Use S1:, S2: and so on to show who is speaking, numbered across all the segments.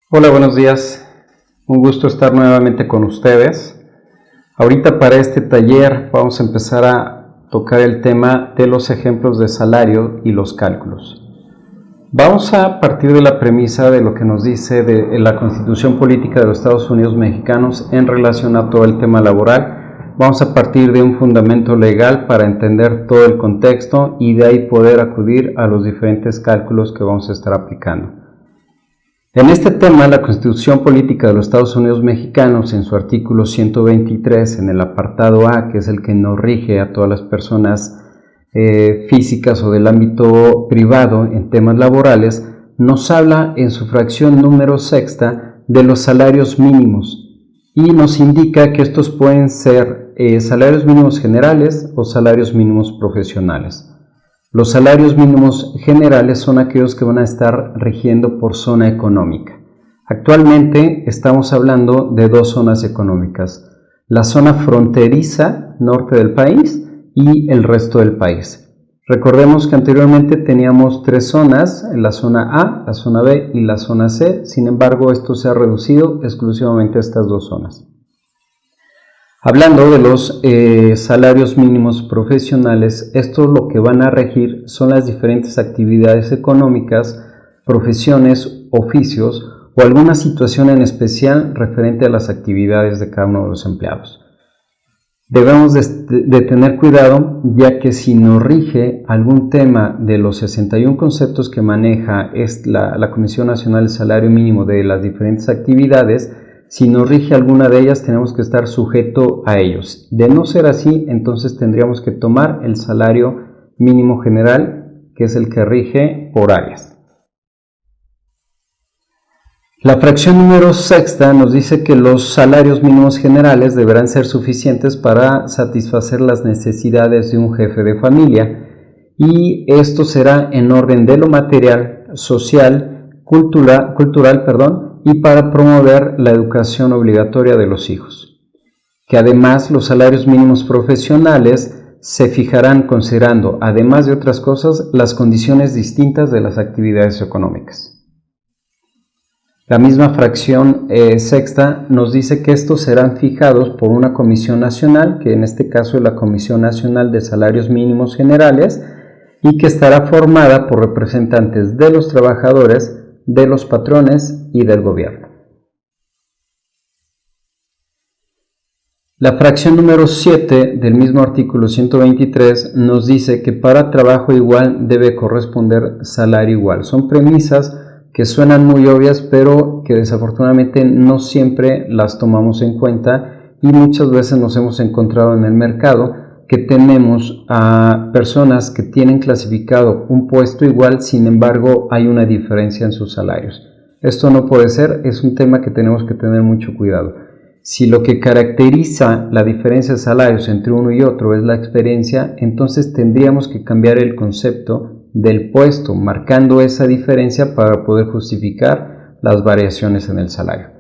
S1: Hola, buenos días. Un gusto estar nuevamente con ustedes. Ahorita para este taller vamos a empezar a tocar el tema de los ejemplos de salario y los cálculos. Vamos a partir de la premisa de lo que nos dice de la Constitución Política de los Estados Unidos Mexicanos en relación a todo el tema laboral. Vamos a partir de un fundamento legal para entender todo el contexto y de ahí poder acudir a los diferentes cálculos que vamos a estar aplicando. En este tema, la Constitución Política de los Estados Unidos Mexicanos, en su artículo 123, en el apartado A, que es el que nos rige a todas las personas físicas o del ámbito privado en temas laborales, nos habla en su fracción número sexta de los salarios mínimos y nos indica que estos pueden ser salarios mínimos generales o salarios mínimos profesionales. Los salarios mínimos generales son aquellos que van a estar rigiendo por zona económica. Actualmente estamos hablando de dos zonas económicas, la zona fronteriza norte del país y el resto del país. Recordemos que anteriormente teníamos tres zonas, la zona A, la zona B y la zona C, sin embargo esto se ha reducido exclusivamente a estas dos zonas. Hablando de los salarios mínimos profesionales, esto lo que van a regir son las diferentes actividades económicas, profesiones, oficios o alguna situación en especial referente a las actividades de cada uno de los empleados. Debemos de tener cuidado, ya que si nos rige algún tema de los 61 conceptos que maneja la Comisión Nacional del Salario Mínimo de las diferentes actividades, si nos rige alguna de ellas, tenemos que estar sujeto a ellos. De no ser así, entonces tendríamos que tomar el salario mínimo general, que es el que rige por áreas. La fracción número sexta nos dice que los salarios mínimos generales deberán ser suficientes para satisfacer las necesidades de un jefe de familia, y esto será en orden de lo material, social, cultural, y para promover la educación obligatoria de los hijos. Que además los salarios mínimos profesionales se fijarán considerando, además de otras cosas, las condiciones distintas de las actividades económicas. La misma fracción sexta nos dice que estos serán fijados por una comisión nacional, que en este caso es la Comisión Nacional de Salarios Mínimos Generales, y que estará formada por representantes de los trabajadores, de los patrones y del gobierno. La fracción número 7 del mismo artículo 123 nos dice que para trabajo igual debe corresponder salario igual. Son premisas que suenan muy obvias, pero que desafortunadamente no siempre las tomamos en cuenta, y muchas veces nos hemos encontrado en el mercado que tenemos a personas que tienen clasificado un puesto igual, sin embargo hay una diferencia en sus salarios. Esto no puede ser, es un tema que tenemos que tener mucho cuidado. Si lo que caracteriza la diferencia de salarios entre uno y otro es la experiencia, entonces tendríamos que cambiar el concepto del puesto, marcando esa diferencia para poder justificar las variaciones en el salario.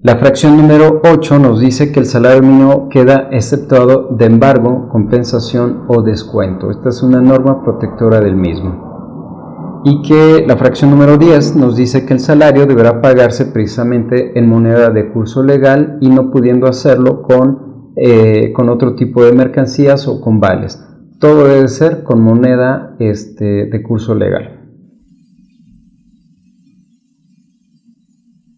S1: La fracción número 8 nos dice que el salario mínimo queda exceptuado de embargo, compensación o descuento. Esta es una norma protectora del mismo. Y que la fracción número 10 nos dice que el salario deberá pagarse precisamente en moneda de curso legal y no pudiendo hacerlo con otro tipo de mercancías o con vales. Todo debe ser con moneda de curso legal.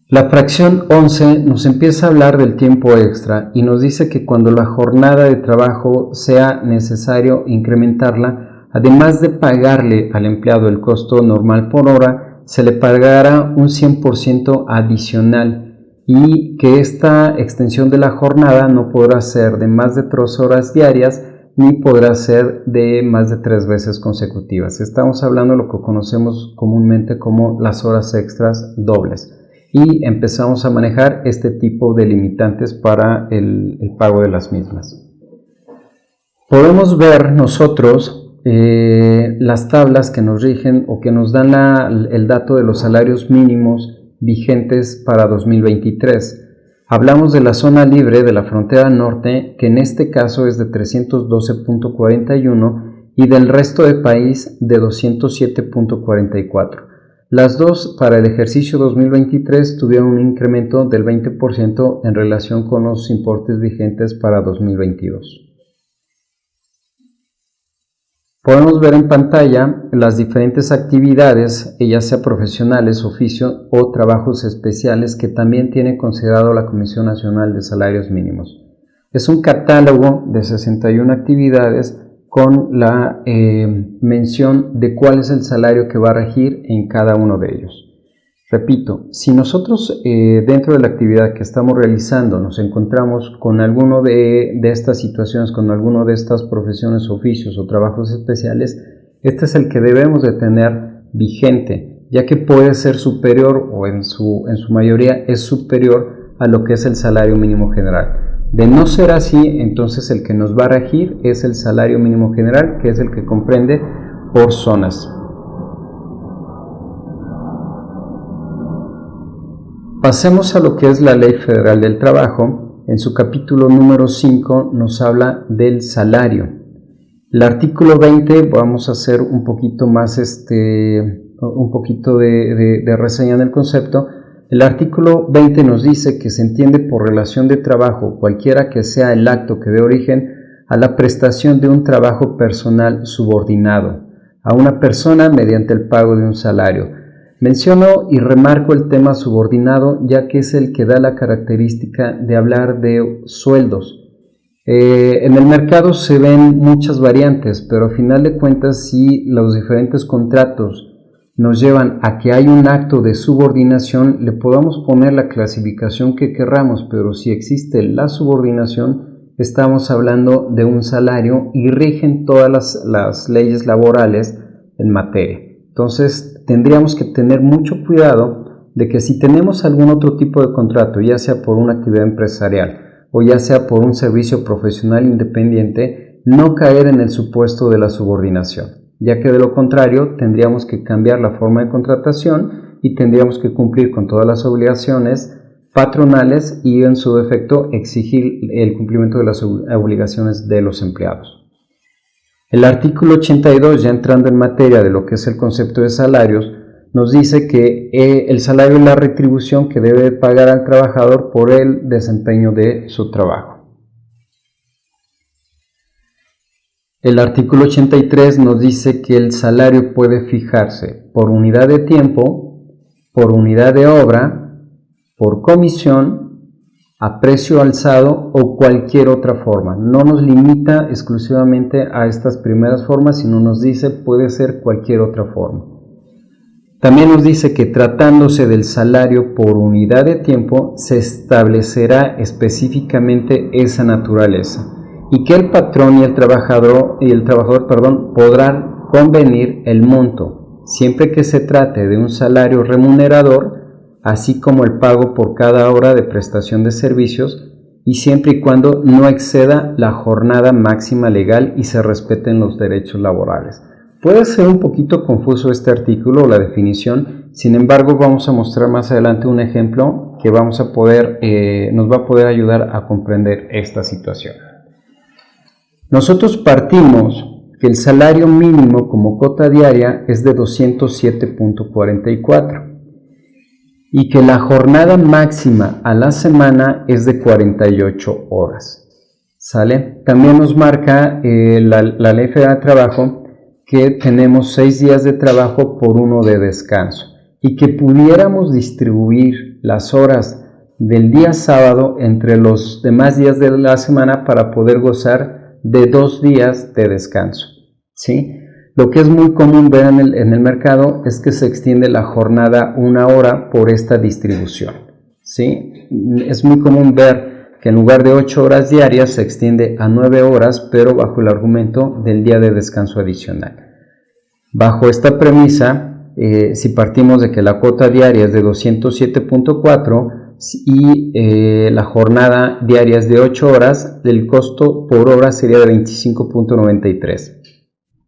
S1: La fracción 11 nos empieza a hablar del tiempo extra y nos dice que cuando la jornada de trabajo sea necesario incrementarla, además de pagarle al empleado el costo normal por hora, se le pagará un 100% adicional, y que esta extensión de la jornada no podrá ser de más de 3 horas diarias ni podrá ser de más de 3 veces consecutivas. Estamos hablando de lo que conocemos comúnmente como las horas extras dobles. Y empezamos a manejar este tipo de limitantes para el pago de las mismas. Podemos ver nosotros las tablas que nos rigen o que nos dan el dato de los salarios mínimos vigentes para 2023. Hablamos de la zona libre de la frontera norte, que en este caso es de 312.41, y del resto del país de 207.44. Las dos para el ejercicio 2023 tuvieron un incremento del 20% en relación con los importes vigentes para 2022. Podemos ver en pantalla las diferentes actividades, ya sea profesionales, oficio o trabajos especiales que también tiene considerado la Comisión Nacional de Salarios Mínimos. Es un catálogo de 61 actividades con la mención de cuál es el salario que va a regir en cada uno de ellos. Repito, si nosotros dentro de la actividad que estamos realizando nos encontramos con alguno de estas situaciones, con alguno de estas profesiones, oficios o trabajos especiales, este es el que debemos de tener vigente, ya que puede ser superior o en su mayoría es superior a lo que es el salario mínimo general. De no ser así, entonces el que nos va a regir es el salario mínimo general, que es el que comprende por zonas. Pasemos a lo que es la Ley Federal del Trabajo. En su capítulo número 5 nos habla del salario. El artículo 20, vamos a hacer un poquito más, un poquito de reseña del concepto. El artículo 20 nos dice que se entiende por relación de trabajo cualquiera que sea el acto que dé origen a la prestación de un trabajo personal subordinado a una persona mediante el pago de un salario. Menciono y remarco el tema subordinado ya que es el que da la característica de hablar de sueldos. En el mercado se ven muchas variantes, pero a final de cuentas si los diferentes contratos nos llevan a que hay un acto de subordinación, le podamos poner la clasificación que querramos, pero si existe la subordinación, estamos hablando de un salario y rigen todas las leyes laborales en materia. Entonces, tendríamos que tener mucho cuidado de que si tenemos algún otro tipo de contrato, ya sea por una actividad empresarial o ya sea por un servicio profesional independiente, no caer en el supuesto de la subordinación, ya que de lo contrario tendríamos que cambiar la forma de contratación y tendríamos que cumplir con todas las obligaciones patronales y en su defecto exigir el cumplimiento de las obligaciones de los empleados. El artículo 82, ya entrando en materia de lo que es el concepto de salarios, nos dice que el salario es la retribución que debe pagar al trabajador por el desempeño de su trabajo. El artículo 83 nos dice que el salario puede fijarse por unidad de tiempo, por unidad de obra, por comisión, a precio alzado o cualquier otra forma. No nos limita exclusivamente a estas primeras formas, sino nos dice puede ser cualquier otra forma. También nos dice que tratándose del salario por unidad de tiempo se establecerá específicamente esa naturaleza y que el patrón y el trabajador podrán convenir el monto siempre que se trate de un salario remunerador, así como el pago por cada hora de prestación de servicios y siempre y cuando no exceda la jornada máxima legal y se respeten los derechos laborales. Puede ser un poquito confuso este artículo o la definición, sin embargo vamos a mostrar más adelante un ejemplo que nos va a poder ayudar a comprender esta situación. Nosotros partimos que el salario mínimo como cuota diaria es de 207.44 y que la jornada máxima a la semana es de 48 horas. ¿Sale? También nos marca la Ley Federal de Trabajo que tenemos 6 días de trabajo por 1 de descanso y que pudiéramos distribuir las horas del día sábado entre los demás días de la semana para poder gozar de 2 días de descanso, ¿sí? Lo que es muy común ver en el mercado es que se extiende la jornada 1 hora por esta distribución, ¿sí? Es muy común ver que en lugar de 8 horas diarias se extiende a 9 horas, pero bajo el argumento del día de descanso adicional. Bajo esta premisa, si partimos de que la cuota diaria es de 207.4 y la jornada diaria es de 8 horas, el costo por hora sería de 25.93.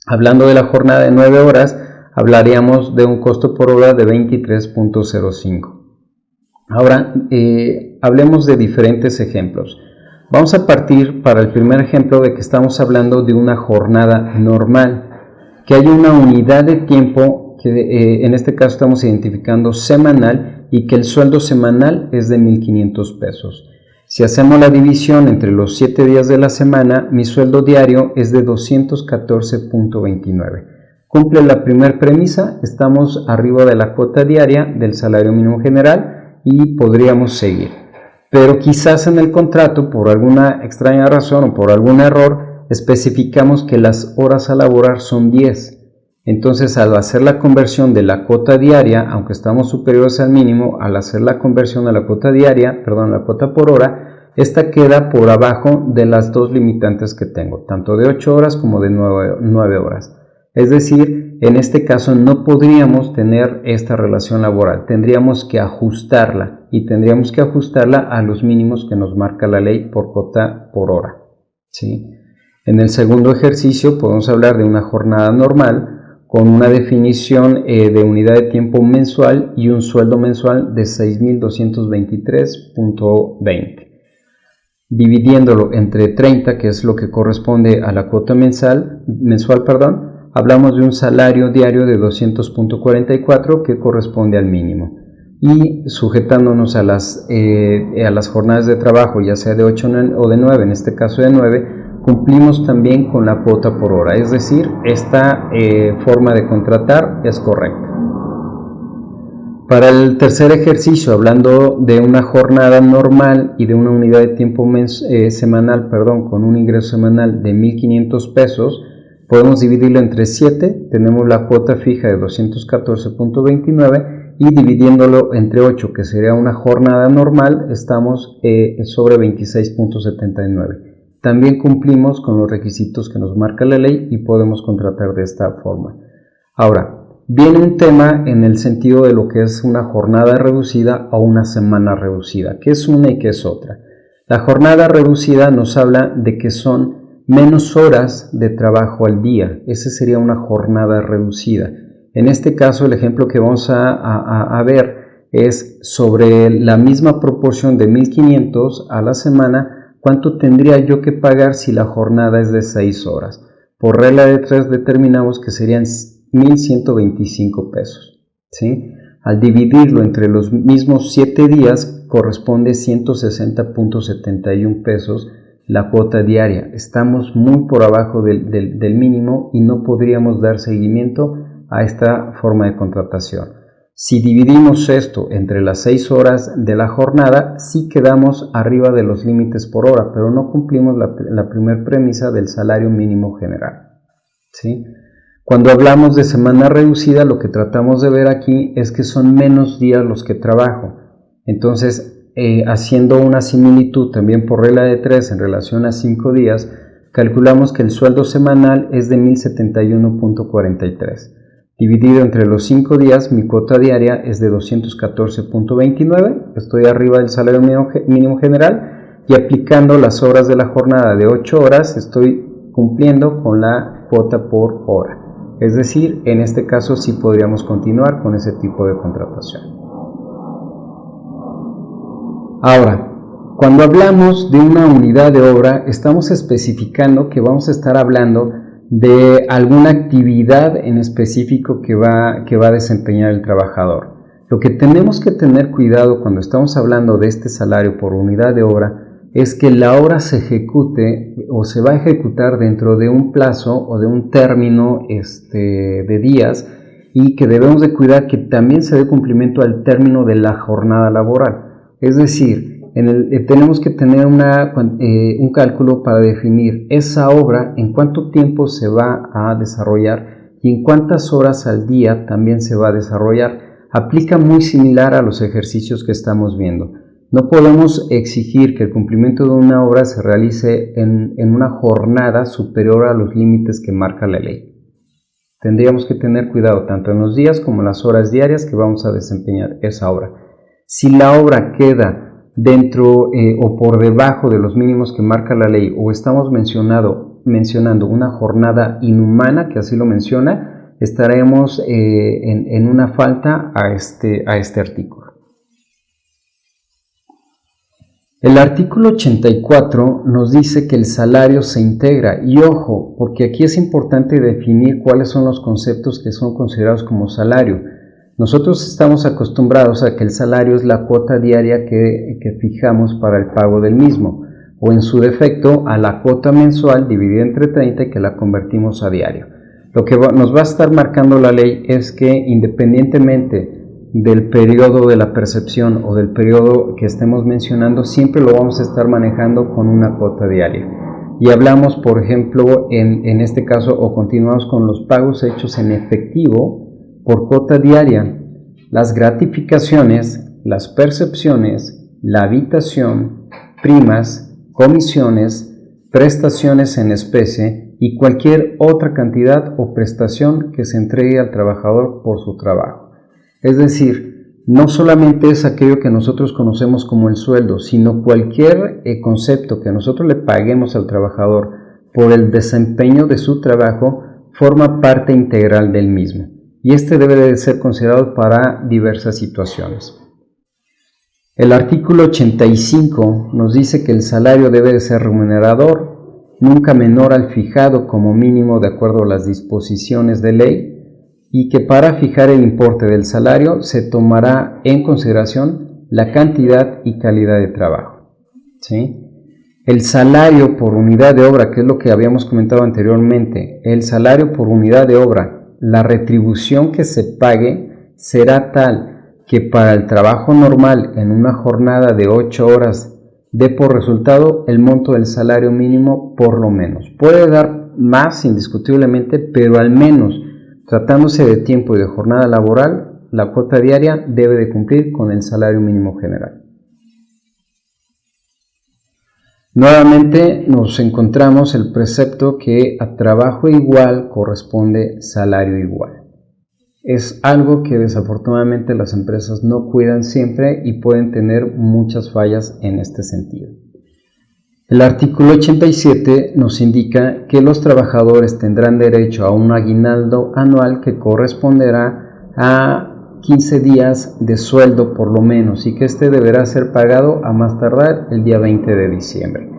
S1: Hablando de la jornada de 9 horas, hablaríamos de un costo por hora de 23.05. Ahora, hablemos de diferentes ejemplos. Vamos a partir para el primer ejemplo de que estamos hablando de una jornada normal, que hay una unidad de tiempo que en este caso estamos identificando semanal y que el sueldo semanal es de 1,500 pesos. Si hacemos la división entre los 7 días de la semana, mi sueldo diario es de 214.29. Cumple la primera premisa, estamos arriba de la cuota diaria del salario mínimo general y podríamos seguir. Pero quizás en el contrato, por alguna extraña razón o por algún error, especificamos que las horas a laborar son 10. Entonces, al hacer la conversión de la cuota diaria, aunque estamos superiores al mínimo, al hacer la conversión a la cuota diaria, la cuota por hora, esta queda por abajo de las dos limitantes que tengo, tanto de 8 horas como de 9 horas. Es decir, en este caso no podríamos tener esta relación laboral, tendríamos que ajustarla y tendríamos que ajustarla a los mínimos que nos marca la ley por cuota por hora, ¿sí? En el segundo ejercicio podemos hablar de una jornada normal con una definición de unidad de tiempo mensual y un sueldo mensual de 6,223.20. Dividiéndolo entre 30, que es lo que corresponde a la cuota mensual, hablamos de un salario diario de 200.44 que corresponde al mínimo. Y sujetándonos a las jornadas de trabajo, ya sea de 8 o de 9, en este caso de 9, cumplimos también con la cuota por hora, es decir, esta forma de contratar es correcta. Para el tercer ejercicio, hablando de una jornada normal y de una unidad de tiempo semanal, con un ingreso semanal de 1,500 pesos, podemos dividirlo entre 7, tenemos la cuota fija de 214.29 y dividiéndolo entre 8, que sería una jornada normal, estamos sobre 26.79. También cumplimos con los requisitos que nos marca la ley y podemos contratar de esta forma. Ahora, viene un tema en el sentido de lo que es una jornada reducida o una semana reducida. ¿Qué es una y qué es otra? La jornada reducida nos habla de que son menos horas de trabajo al día. Esa sería una jornada reducida. En este caso, el ejemplo que vamos a ver es sobre la misma proporción de 1,500 a la semana. ¿Cuánto tendría yo que pagar si la jornada es de 6 horas? Por regla de 3 determinamos que serían 1,125 pesos, ¿sí? Al dividirlo entre los mismos 7 días corresponde 160.71 pesos la cuota diaria. Estamos muy por abajo del mínimo y no podríamos dar seguimiento a esta forma de contratación. Si dividimos esto entre las 6 horas de la jornada, sí quedamos arriba de los límites por hora, pero no cumplimos la primera premisa del salario mínimo general, ¿sí? Cuando hablamos de semana reducida, lo que tratamos de ver aquí es que son menos días los que trabajo. Entonces, haciendo una similitud también por regla de 3 en relación a 5 días, calculamos que el sueldo semanal es de 1,071.43. Dividido entre los 5 días, mi cuota diaria es de 214.29, estoy arriba del salario mínimo general y aplicando las horas de la jornada de 8 horas, estoy cumpliendo con la cuota por hora. Es decir, en este caso sí podríamos continuar con ese tipo de contratación. Ahora, cuando hablamos de una unidad de obra, estamos especificando que vamos a estar hablando de alguna actividad en específico que va a desempeñar el trabajador. Lo que tenemos que tener cuidado cuando estamos hablando de este salario por unidad de obra es que la obra se ejecute o se va a ejecutar dentro de un plazo o de un término de días y que debemos de cuidar que también se dé cumplimiento al término de la jornada laboral. Es decir, tenemos que tener un cálculo para definir esa obra, en cuánto tiempo se va a desarrollar y en cuántas horas al día también se va a desarrollar. Aplica muy similar a los ejercicios que estamos viendo. No podemos exigir que el cumplimiento de una obra se realice en una jornada superior a los límites que marca la ley. Tendríamos que tener cuidado tanto en los días como en las horas diarias que vamos a desempeñar esa obra. Si la obra queda dentro o por debajo de los mínimos que marca la ley o estamos mencionando una jornada inhumana, que así lo menciona, estaremos en una falta a este artículo. El artículo 84 nos dice que el salario se integra, y ojo, porque aquí es importante definir cuáles son los conceptos que son considerados como salario. Nosotros estamos acostumbrados a que el salario es la cuota diaria que fijamos para el pago del mismo, o en su defecto a la cuota mensual dividida entre 30 y que la convertimos a diario. Lo que nos va a estar marcando la ley es que independientemente del periodo de la percepción o del periodo que estemos mencionando, siempre lo vamos a estar manejando con una cuota diaria. Y hablamos, por ejemplo, en este caso, o continuamos con los pagos hechos en efectivo por cuota diaria, las gratificaciones, las percepciones, la habitación, primas, comisiones, prestaciones en especie y cualquier otra cantidad o prestación que se entregue al trabajador por su trabajo. Es decir, no solamente es aquello que nosotros conocemos como el sueldo, sino cualquier concepto que nosotros le paguemos al trabajador por el desempeño de su trabajo forma parte integral del mismo, y este debe de ser considerado para diversas situaciones. El artículo 85 nos dice que el salario debe de ser remunerador, nunca menor al fijado como mínimo de acuerdo a las disposiciones de ley, y que para fijar el importe del salario se tomará en consideración la cantidad y calidad de trabajo. ¿Sí? El salario por unidad de obra, que es lo que habíamos comentado anteriormente, el salario por unidad de obra, la retribución que se pague será tal que para el trabajo normal en una jornada de 8 horas dé por resultado el monto del salario mínimo por lo menos. Puede dar más indiscutiblemente, pero al menos tratándose de tiempo y de jornada laboral, la cuota diaria debe de cumplir con el salario mínimo general. Nuevamente nos encontramos el precepto que a trabajo igual corresponde salario igual. Es algo que desafortunadamente las empresas no cuidan siempre y pueden tener muchas fallas en este sentido. El artículo 87 nos indica que los trabajadores tendrán derecho a un aguinaldo anual que corresponderá a 15 días de sueldo por lo menos, y que este deberá ser pagado a más tardar el día 20 de diciembre.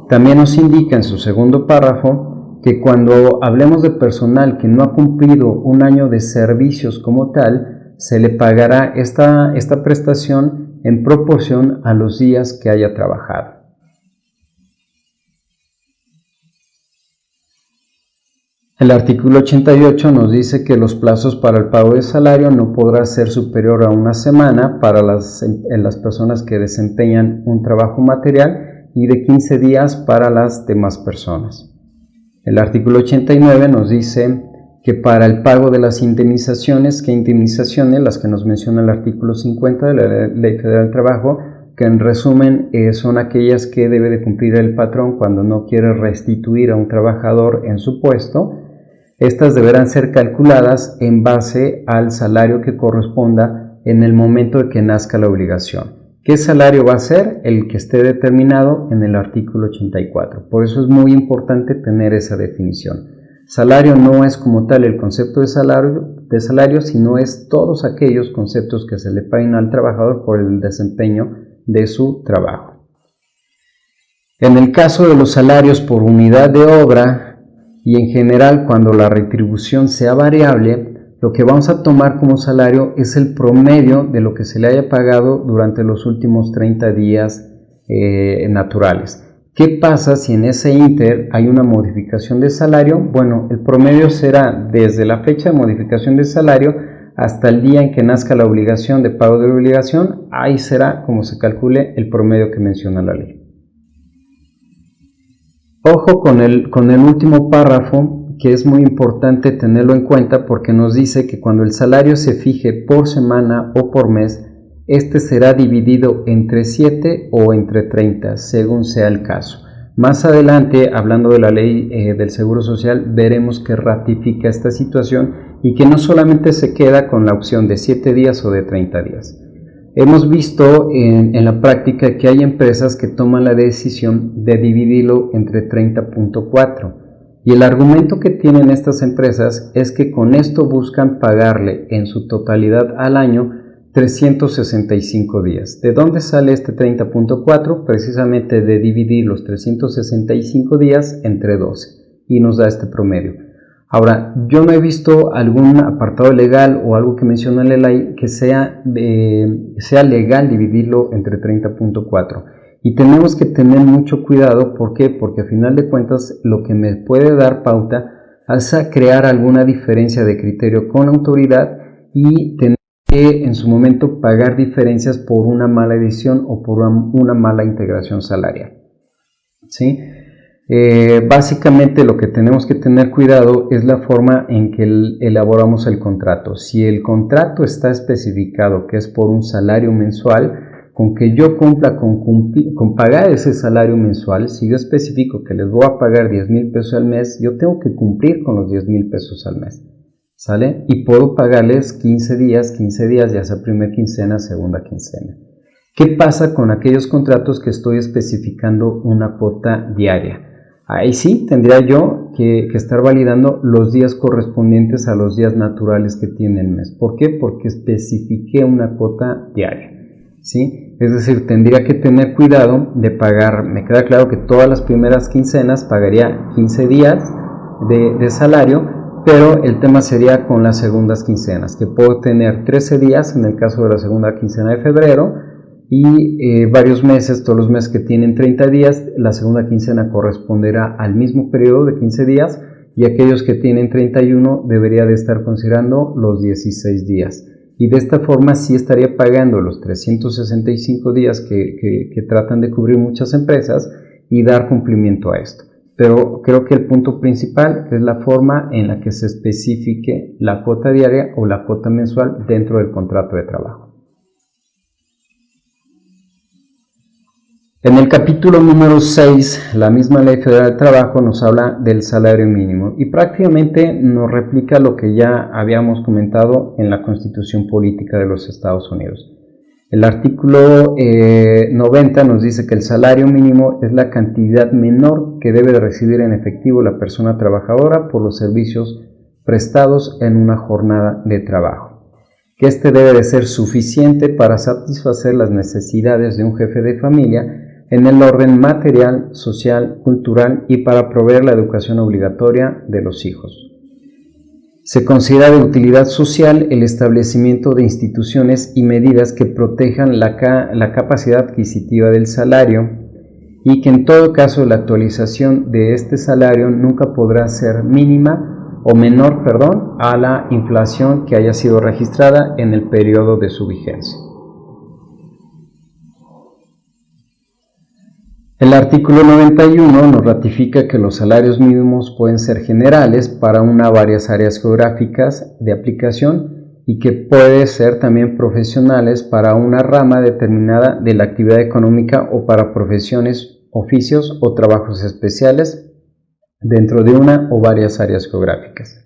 S1: También nos indica en su segundo párrafo que cuando hablemos de personal que no ha cumplido un año de servicios como tal, se le pagará esta prestación en proporción a los días que haya trabajado. El artículo 88 nos dice que los plazos para el pago de salario no podrá ser superior a una semana para las personas que desempeñan un trabajo material y de 15 días para las demás personas. El artículo 89 nos dice que para el pago de las indemnizaciones, las que nos menciona el artículo 50 de la Ley Federal del Trabajo, que en resumen son aquellas que debe de cumplir el patrón cuando no quiere restituir a un trabajador en su puesto. Estas deberán ser calculadas en base al salario que corresponda en el momento de que nazca la obligación. ¿Qué salario va a ser? El que esté determinado en el artículo 84. Por eso es muy importante tener esa definición. Salario no es como tal el concepto de salario, sino es todos aquellos conceptos que se le paguen al trabajador por el desempeño de su trabajo. En el caso de los salarios por unidad de obra, y en general cuando la retribución sea variable, lo que vamos a tomar como salario es el promedio de lo que se le haya pagado durante los últimos 30 días naturales. ¿Qué pasa si en ese ínter hay una modificación de salario? Bueno, el promedio será desde la fecha de modificación de salario hasta el día en que nazca la obligación de pago de la obligación. Ahí será como se calcule el promedio que menciona la ley. Ojo con el último párrafo, que es muy importante tenerlo en cuenta porque nos dice que cuando el salario se fije por semana o por mes, este será dividido entre 7 o entre 30, según sea el caso. Más adelante, hablando de la ley del Seguro Social, veremos que ratifica esta situación y que no solamente se queda con la opción de 7 días o de 30 días. Hemos visto en la práctica que hay empresas que toman la decisión de dividirlo entre 30.4 y el argumento que tienen estas empresas es que con esto buscan pagarle en su totalidad al año 365 días. ¿De dónde sale este 30.4? Precisamente de dividir los 365 días entre 12 y nos da este promedio. Ahora, yo no he visto algún apartado legal o algo que menciona la ley que sea legal dividirlo entre 30.4. Y tenemos que tener mucho cuidado. ¿Por qué? Porque a final de cuentas lo que me puede dar pauta es a crear alguna diferencia de criterio con la autoridad y tener que en su momento pagar diferencias por una mala edición o por una mala integración salarial. ¿Sí? Básicamente lo que tenemos que tener cuidado es la forma en que elaboramos el contrato. Si el contrato está especificado que es por un salario mensual, con que yo cumpla con pagar ese salario mensual, si yo especifico que les voy a pagar 10,000 pesos al mes, yo tengo que cumplir con los 10,000 pesos al mes, ¿sale? Y puedo pagarles 15 días, ya sea primera quincena, segunda quincena. ¿Qué pasa con aquellos contratos que estoy especificando una cuota diaria? Ahí sí tendría yo que estar validando los días correspondientes a los días naturales que tiene el mes. ¿Por qué? Porque especifiqué una cuota diaria, ¿sí? Es decir, tendría que tener cuidado de pagar. Me queda claro que todas las primeras quincenas pagaría 15 días de salario, pero el tema sería con las segundas quincenas, que puedo tener 13 días en el caso de la segunda quincena de febrero, y varios meses, todos los meses que tienen 30 días, la segunda quincena corresponderá al mismo periodo de 15 días, y aquellos que tienen 31 debería de estar considerando los 16 días. Y de esta forma sí estaría pagando los 365 días que tratan de cubrir muchas empresas y dar cumplimiento a esto. Pero creo que el punto principal es la forma en la que se especifique la cuota diaria o la cuota mensual dentro del contrato de trabajo. En el capítulo número 6, la misma Ley Federal del Trabajo nos habla del salario mínimo y prácticamente nos replica lo que ya habíamos comentado en la Constitución Política de los Estados Unidos. El artículo 90 nos dice que el salario mínimo es la cantidad menor que debe de recibir en efectivo la persona trabajadora por los servicios prestados en una jornada de trabajo. Que este debe de ser suficiente para satisfacer las necesidades de un jefe de familia en el orden material, social, cultural y para proveer la educación obligatoria de los hijos. Se considera de utilidad social el establecimiento de instituciones y medidas que protejan la capacidad adquisitiva del salario y que en todo caso la actualización de este salario nunca podrá ser mínima o menor, a la inflación que haya sido registrada en el periodo de su vigencia. El artículo 91 nos ratifica que los salarios mínimos pueden ser generales para una o varias áreas geográficas de aplicación y que pueden ser también profesionales para una rama determinada de la actividad económica o para profesiones, oficios o trabajos especiales dentro de una o varias áreas geográficas.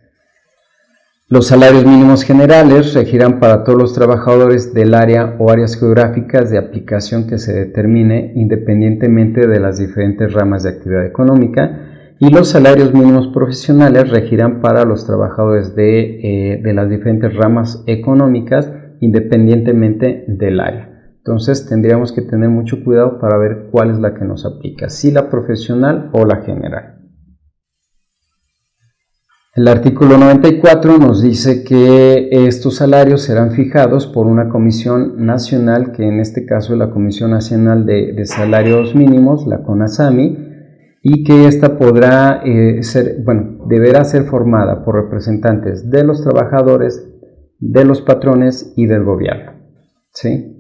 S1: Los salarios mínimos generales regirán para todos los trabajadores del área o áreas geográficas de aplicación que se determine independientemente de las diferentes ramas de actividad económica, y los salarios mínimos profesionales regirán para los trabajadores de las diferentes ramas económicas independientemente del área. Entonces tendríamos que tener mucho cuidado para ver cuál es la que nos aplica, si la profesional o la general. El artículo 94 nos dice que estos salarios serán fijados por una comisión nacional, que en este caso es la Comisión Nacional de Salarios Mínimos, la CONASAMI, y que esta deberá ser formada por representantes de los trabajadores, de los patrones y del gobierno, ¿sí?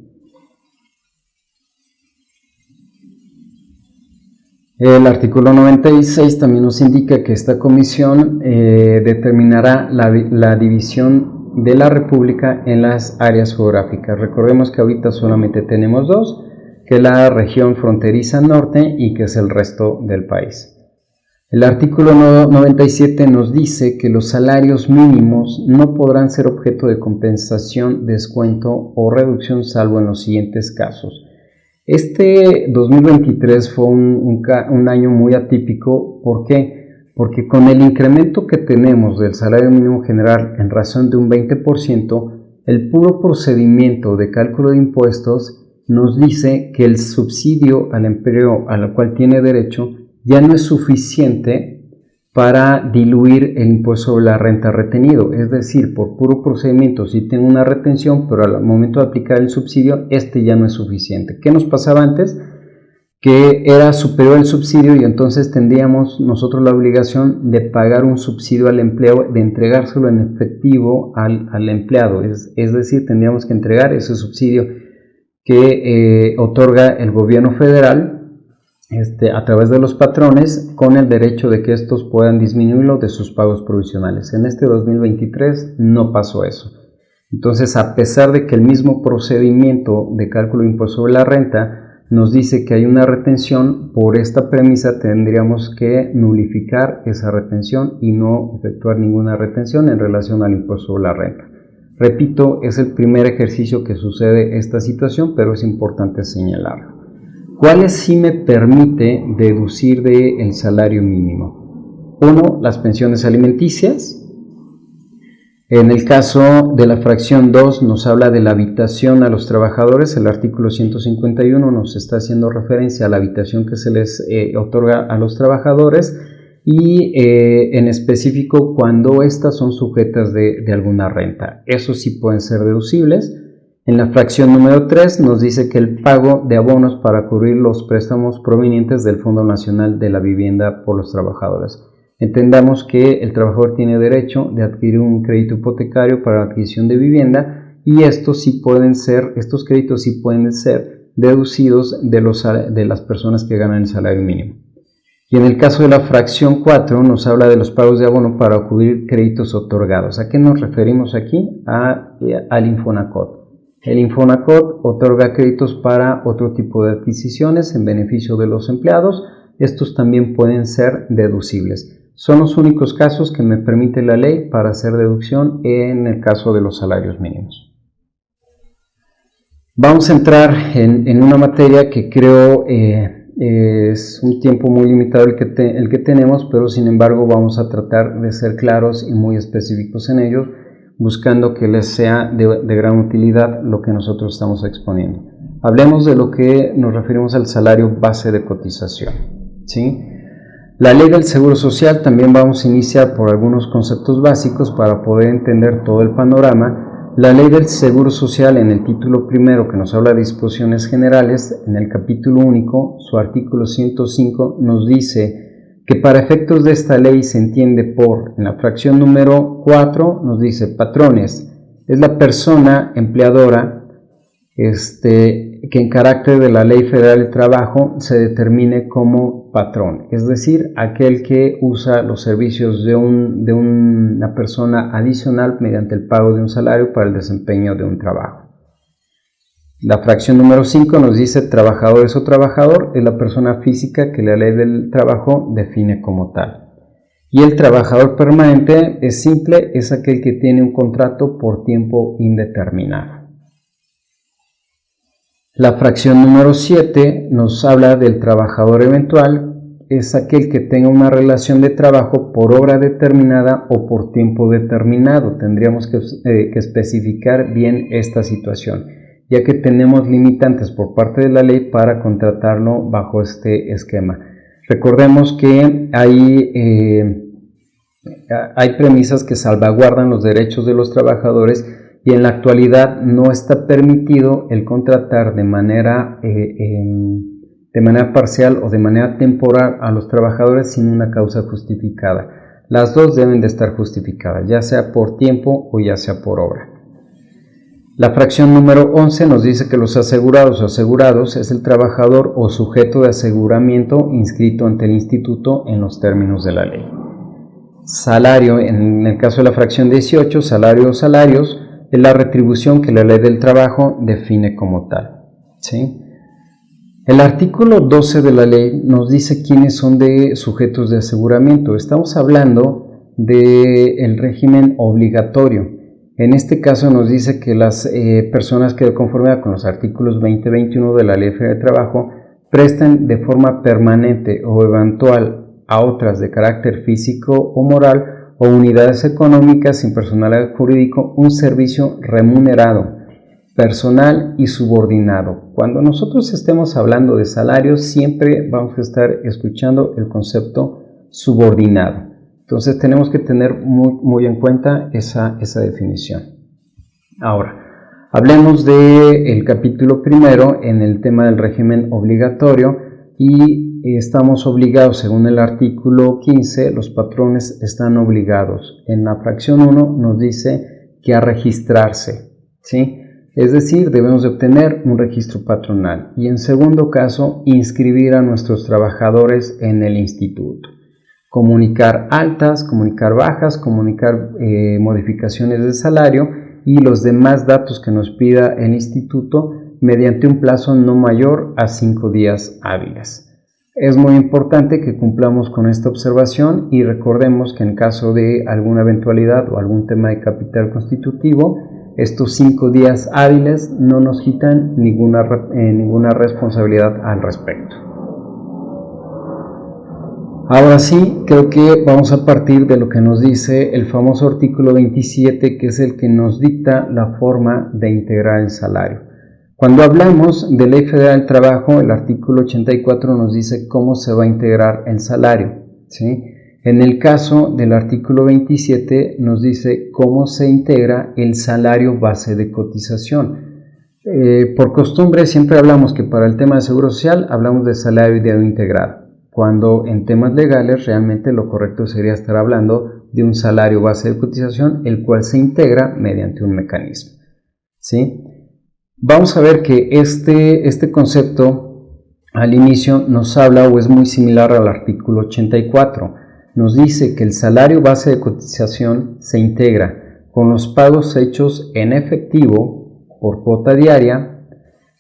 S1: El artículo 96 también nos indica que esta comisión determinará la división de la República en las áreas geográficas. Recordemos que ahorita solamente tenemos dos, que es la región fronteriza norte y que es el resto del país. El artículo 97 nos dice que los salarios mínimos no podrán ser objeto de compensación, descuento o reducción salvo en los siguientes casos. Este 2023 fue un año muy atípico. ¿Por qué? Porque con el incremento que tenemos del salario mínimo general en razón de un 20%, El puro procedimiento de cálculo de impuestos nos dice que el subsidio al empleo al cual tiene derecho ya no es suficiente para diluir el impuesto sobre la renta retenido. Es decir, por puro procedimiento sí tengo una retención, pero al momento de aplicar el subsidio, este ya no es suficiente. ¿Qué nos pasaba antes? Que era superior el subsidio y entonces tendríamos nosotros la obligación de pagar un subsidio al empleado, de entregárselo en efectivo al empleado. Es decir, tendríamos que entregar ese subsidio que otorga el gobierno federal a través de los patrones, con el derecho de que estos puedan disminuirlo de sus pagos provisionales. En este 2023 no pasó eso. Entonces, a pesar de que el mismo procedimiento de cálculo de impuesto sobre la renta nos dice que hay una retención, por esta premisa tendríamos que nulificar esa retención y no efectuar ninguna retención en relación al impuesto sobre la renta. Repito, es el primer ejercicio que sucede esta situación, pero es importante señalarlo. ¿Cuáles sí me permite deducir del salario mínimo? 1. Las pensiones alimenticias. En el caso de la fracción 2 nos habla de la habitación a los trabajadores. El artículo 151 nos está haciendo referencia a la habitación que se les otorga a los trabajadores y en específico cuando éstas son sujetas de alguna renta. Esos sí pueden ser deducibles. En la fracción número 3 nos dice que el pago de abonos para cubrir los préstamos provenientes del Fondo Nacional de la Vivienda por los trabajadores. Entendamos que el trabajador tiene derecho de adquirir un crédito hipotecario para la adquisición de vivienda y estos créditos sí pueden ser deducidos de las personas que ganan el salario mínimo. Y en el caso de la fracción 4 nos habla de los pagos de abono para cubrir créditos otorgados. ¿A qué nos referimos aquí? Al Infonacot. El Infonacot otorga créditos para otro tipo de adquisiciones en beneficio de los empleados. Estos también pueden ser deducibles. Son los únicos casos que me permite la ley para hacer deducción en el caso de los salarios mínimos. Vamos a entrar en una materia que creo es un tiempo muy limitado el que tenemos, pero sin embargo vamos a tratar de ser claros y muy específicos en ellos, buscando que les sea de gran utilidad lo que nosotros estamos exponiendo. Hablemos de lo que nos referimos al salario base de cotización, ¿sí? La ley del Seguro Social, también vamos a iniciar por algunos conceptos básicos para poder entender todo el panorama. La ley del Seguro Social, en el título primero que nos habla de disposiciones generales, en el capítulo único, su artículo 105 nos dice que para efectos de esta ley se entiende por, en la fracción número 4 nos dice patrones, es la persona empleadora que en carácter de la Ley Federal del Trabajo se determine como patrón, es decir, aquel que usa los servicios de una persona adicional mediante el pago de un salario para el desempeño de un trabajo. La fracción número 5 nos dice trabajadores o trabajador es la persona física que la ley del trabajo define como tal. Y el trabajador permanente es simple, es aquel que tiene un contrato por tiempo indeterminado. La fracción número 7 nos habla del trabajador eventual, es aquel que tenga una relación de trabajo por obra determinada o por tiempo determinado. Tendríamos que especificar bien esta situación, ya que tenemos limitantes por parte de la ley para contratarlo bajo este esquema. Recordemos que hay premisas que salvaguardan los derechos de los trabajadores y en la actualidad no está permitido el contratar de manera parcial o de manera temporal a los trabajadores sin una causa justificada. Las dos deben de estar justificadas, ya sea por tiempo o ya sea por obra. La fracción número 11 nos dice que los asegurados o asegurados es el trabajador o sujeto de aseguramiento inscrito ante el instituto en los términos de la ley. Salario, en el caso de la fracción 18, salario o salarios, es la retribución que la ley del trabajo define como tal, ¿sí? El artículo 12 de la ley nos dice quiénes son de sujetos de aseguramiento. Estamos hablando del régimen obligatorio. En este caso nos dice que las personas que de conformidad con los artículos 20 y 21 de la Ley Federal de Trabajo presten de forma permanente o eventual a otras de carácter físico o moral o unidades económicas sin personal jurídico un servicio remunerado, personal y subordinado. Cuando nosotros estemos hablando de salarios, siempre vamos a estar escuchando el concepto subordinado. Entonces tenemos que tener muy en cuenta esa definición. Ahora, hablemos del capítulo primero en el tema del régimen obligatorio y estamos obligados, según el artículo 15, los patrones están obligados. En la fracción 1 nos dice que a registrarse, ¿sí? Es decir, debemos de obtener un registro patronal y en segundo caso, inscribir a nuestros trabajadores en el instituto. Comunicar altas, comunicar bajas, comunicar modificaciones de salario y los demás datos que nos pida el instituto mediante un plazo no mayor a 5 días hábiles. Es muy importante que cumplamos con esta observación y recordemos que en caso de alguna eventualidad o algún tema de capital constitutivo, estos 5 días hábiles no nos quitan ninguna responsabilidad al respecto. Ahora sí, creo que vamos a partir de lo que nos dice el famoso artículo 27, que es el que nos dicta la forma de integrar el salario. Cuando hablamos de Ley Federal del Trabajo, el artículo 84 nos dice cómo se va a integrar el salario, ¿sí? En el caso del artículo 27 nos dice cómo se integra el salario base de cotización. Por costumbre siempre hablamos que para el tema de Seguro Social hablamos de salario ideal integrado, cuando en temas legales realmente lo correcto sería estar hablando de un salario base de cotización, el cual se integra mediante un mecanismo, ¿sí? Vamos a ver que este concepto al inicio nos habla o es muy similar al artículo 84. Nos dice que el salario base de cotización se integra con los pagos hechos en efectivo por cuota diaria,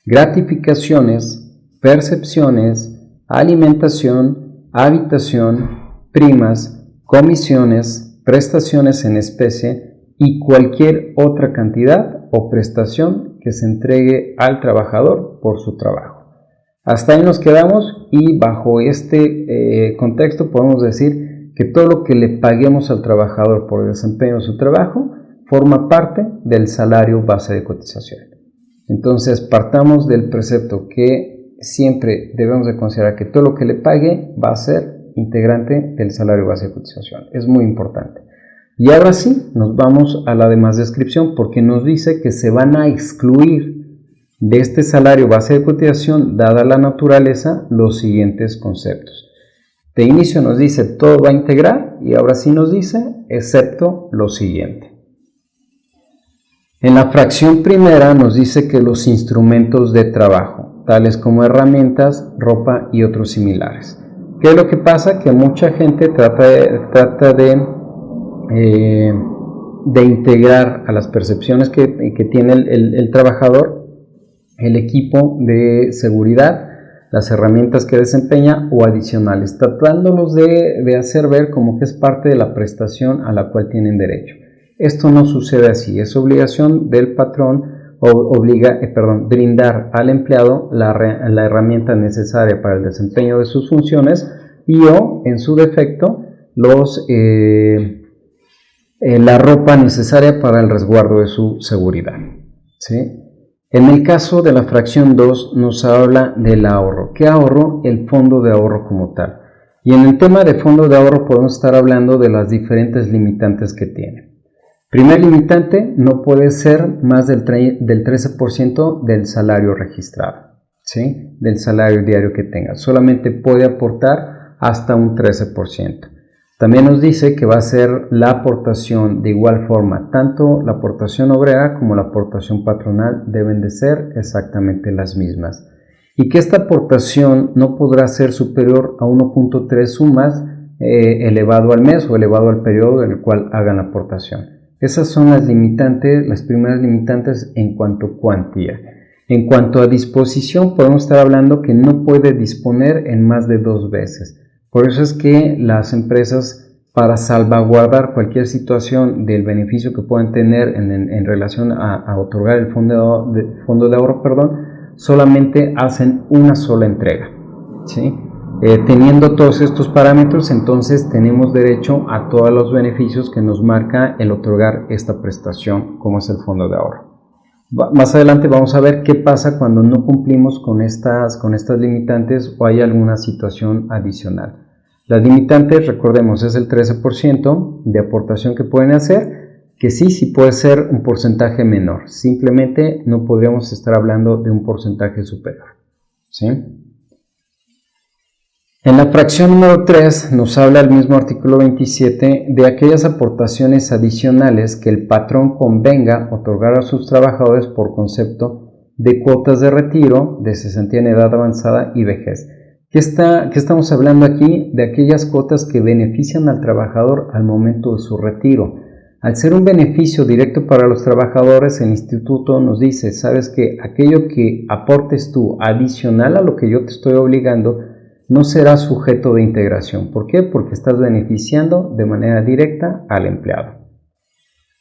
S1: gratificaciones, percepciones, alimentación, habitación, primas, comisiones, prestaciones en especie y cualquier otra cantidad o prestación que se entregue al trabajador por su trabajo. Hasta ahí nos quedamos y bajo este contexto podemos decir que todo lo que le paguemos al trabajador por el desempeño de su trabajo forma parte del salario base de cotización. Entonces partamos del precepto que siempre debemos de considerar que todo lo que le pague va a ser integrante del salario base de cotización. Es muy importante. Y ahora sí, nos vamos a la demás descripción porque nos dice que se van a excluir de este salario base de cotización, dada la naturaleza, los siguientes conceptos. De inicio nos dice todo va a integrar y ahora sí nos dice excepto lo siguiente. En la fracción primera nos dice que los instrumentos de trabajo, tales como herramientas, ropa y otros similares. ¿Qué es lo que pasa? Que mucha gente trata de integrar a las percepciones que tiene el trabajador, el equipo de seguridad, las herramientas que desempeña o adicionales, tratándolos de hacer ver como que es parte de la prestación a la cual tienen derecho. Esto no sucede así, es obligación del patrón brindar al empleado la herramienta necesaria para el desempeño de sus funciones y o, en su defecto, la ropa necesaria para el resguardo de su seguridad, ¿sí? En el caso de la fracción 2 nos habla del ahorro. ¿Qué ahorro? El fondo de ahorro como tal. Y en el tema de fondo de ahorro podemos estar hablando de las diferentes limitantes que tiene. Primer limitante, no puede ser más del 13% del salario registrado, ¿sí? Del salario diario que tenga. Solamente puede aportar hasta un 13%. También nos dice que va a ser la aportación de igual forma, tanto la aportación obrera como la aportación patronal deben de ser exactamente las mismas. Y que esta aportación no podrá ser superior a 1.3 sumas elevado al mes o elevado al periodo en el cual hagan la aportación. Esas son las limitantes, las primeras limitantes en cuanto a cuantía. En cuanto a disposición, podemos estar hablando que no puede disponer en más de 2 veces. Por eso es que las empresas, para salvaguardar cualquier situación del beneficio que puedan tener en relación a otorgar el fondo de ahorro, solamente hacen una sola entrega, ¿sí? Teniendo todos estos parámetros, entonces tenemos derecho a todos los beneficios que nos marca el otorgar esta prestación, como es el fondo de ahorro. Más adelante vamos a ver qué pasa cuando no cumplimos con estas limitantes o hay alguna situación adicional. Las limitantes, recordemos, es el 13% de aportación que pueden hacer, que sí puede ser un porcentaje menor, simplemente no podríamos estar hablando de un porcentaje superior, ¿sí? En la fracción número 3 nos habla el mismo artículo 27 de aquellas aportaciones adicionales que el patrón convenga otorgar a sus trabajadores por concepto de cuotas de retiro, de cesantía en edad avanzada y vejez. ¿Qué estamos hablando aquí? De aquellas cuotas que benefician al trabajador al momento de su retiro. Al ser un beneficio directo para los trabajadores, el instituto nos dice, sabes que aquello que aportes tú adicional a lo que yo te estoy obligando no será sujeto de integración. ¿Por qué? Porque estás beneficiando de manera directa al empleado.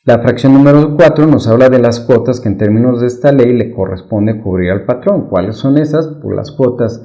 S1: La fracción número 4 nos habla de las cuotas que en términos de esta ley le corresponde cubrir al patrón. ¿Cuáles son esas? Pues las cuotas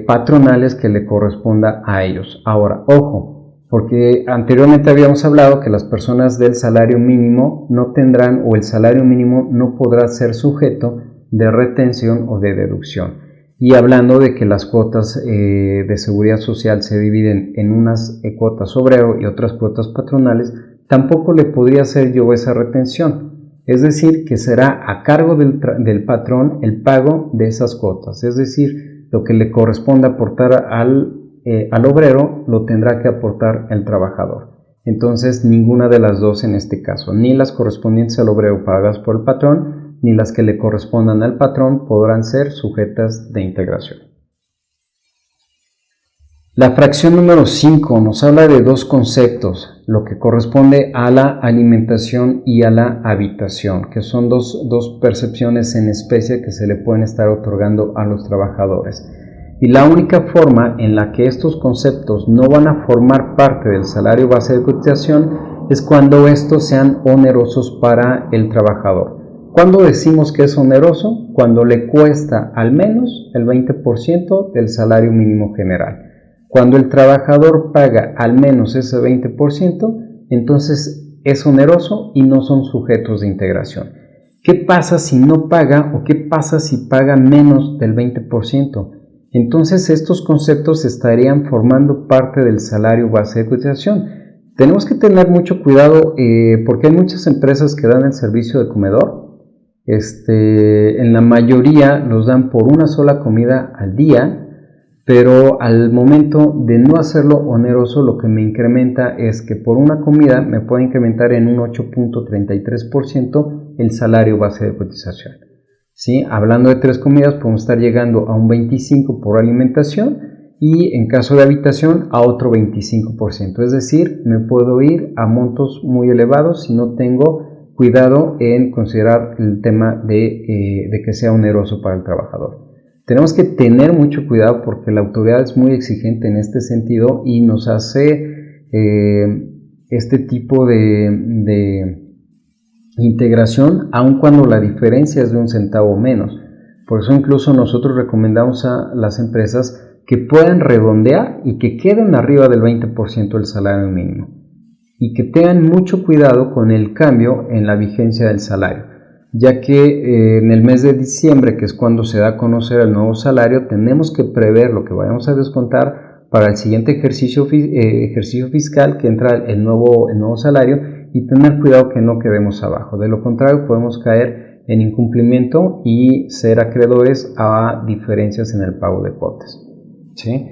S1: patronales que le corresponda a ellos. Ahora, ojo, porque anteriormente habíamos hablado que las personas del salario mínimo no tendrán, o el salario mínimo no podrá ser sujeto de retención o de deducción. Y hablando de que las cuotas de seguridad social se dividen en unas cuotas obrero y otras cuotas patronales, tampoco le podría hacer yo esa retención. Es decir, que será a cargo del patrón el pago de esas cuotas. Es decir, lo que le corresponde aportar al obrero lo tendrá que aportar el trabajador. Entonces, ninguna de las dos en este caso, ni las correspondientes al obrero pagadas por el patrón, ni las que le correspondan al patrón podrán ser sujetas de integración. La fracción número 5 nos habla de dos conceptos, lo que corresponde a la alimentación y a la habitación, que son dos percepciones en especie que se le pueden estar otorgando a los trabajadores. Y la única forma en la que estos conceptos no van a formar parte del salario base de cotización es cuando estos sean onerosos para el trabajador. ¿Cuándo decimos que es oneroso? Cuando le cuesta al menos el 20% del salario mínimo general. Cuando el trabajador paga al menos ese 20%, entonces es oneroso y no son sujetos de integración. ¿Qué pasa si no paga o qué pasa si paga menos del 20%? Entonces estos conceptos estarían formando parte del salario base de cotización. Tenemos que tener mucho cuidado porque hay muchas empresas que dan el servicio de comedor. En la mayoría los dan por una sola comida al día, pero al momento de no hacerlo oneroso, lo que me incrementa es que por una comida me puede incrementar en un 8.33% el salario base de cotización. ¿Sí? Hablando de 3 comidas, podemos estar llegando a un 25% por alimentación y en caso de habitación a otro 25%. Es decir, me puedo ir a montos muy elevados si no tengo cuidado en considerar el tema de que sea oneroso para el trabajador. Tenemos que tener mucho cuidado porque la autoridad es muy exigente en este sentido y nos hace este tipo de integración aun cuando la diferencia es de un centavo menos. Por eso incluso nosotros recomendamos a las empresas que puedan redondear y que queden arriba del 20% del salario mínimo. Y que tengan mucho cuidado con el cambio en la vigencia del salario, ya que en el mes de diciembre, que es cuando se da a conocer el nuevo salario, tenemos que prever lo que vayamos a descontar para el siguiente ejercicio fiscal que entra el nuevo salario y tener cuidado que no quedemos abajo. De lo contrario, podemos caer en incumplimiento y ser acreedores a diferencias en el pago de cuotas. ¿Sí?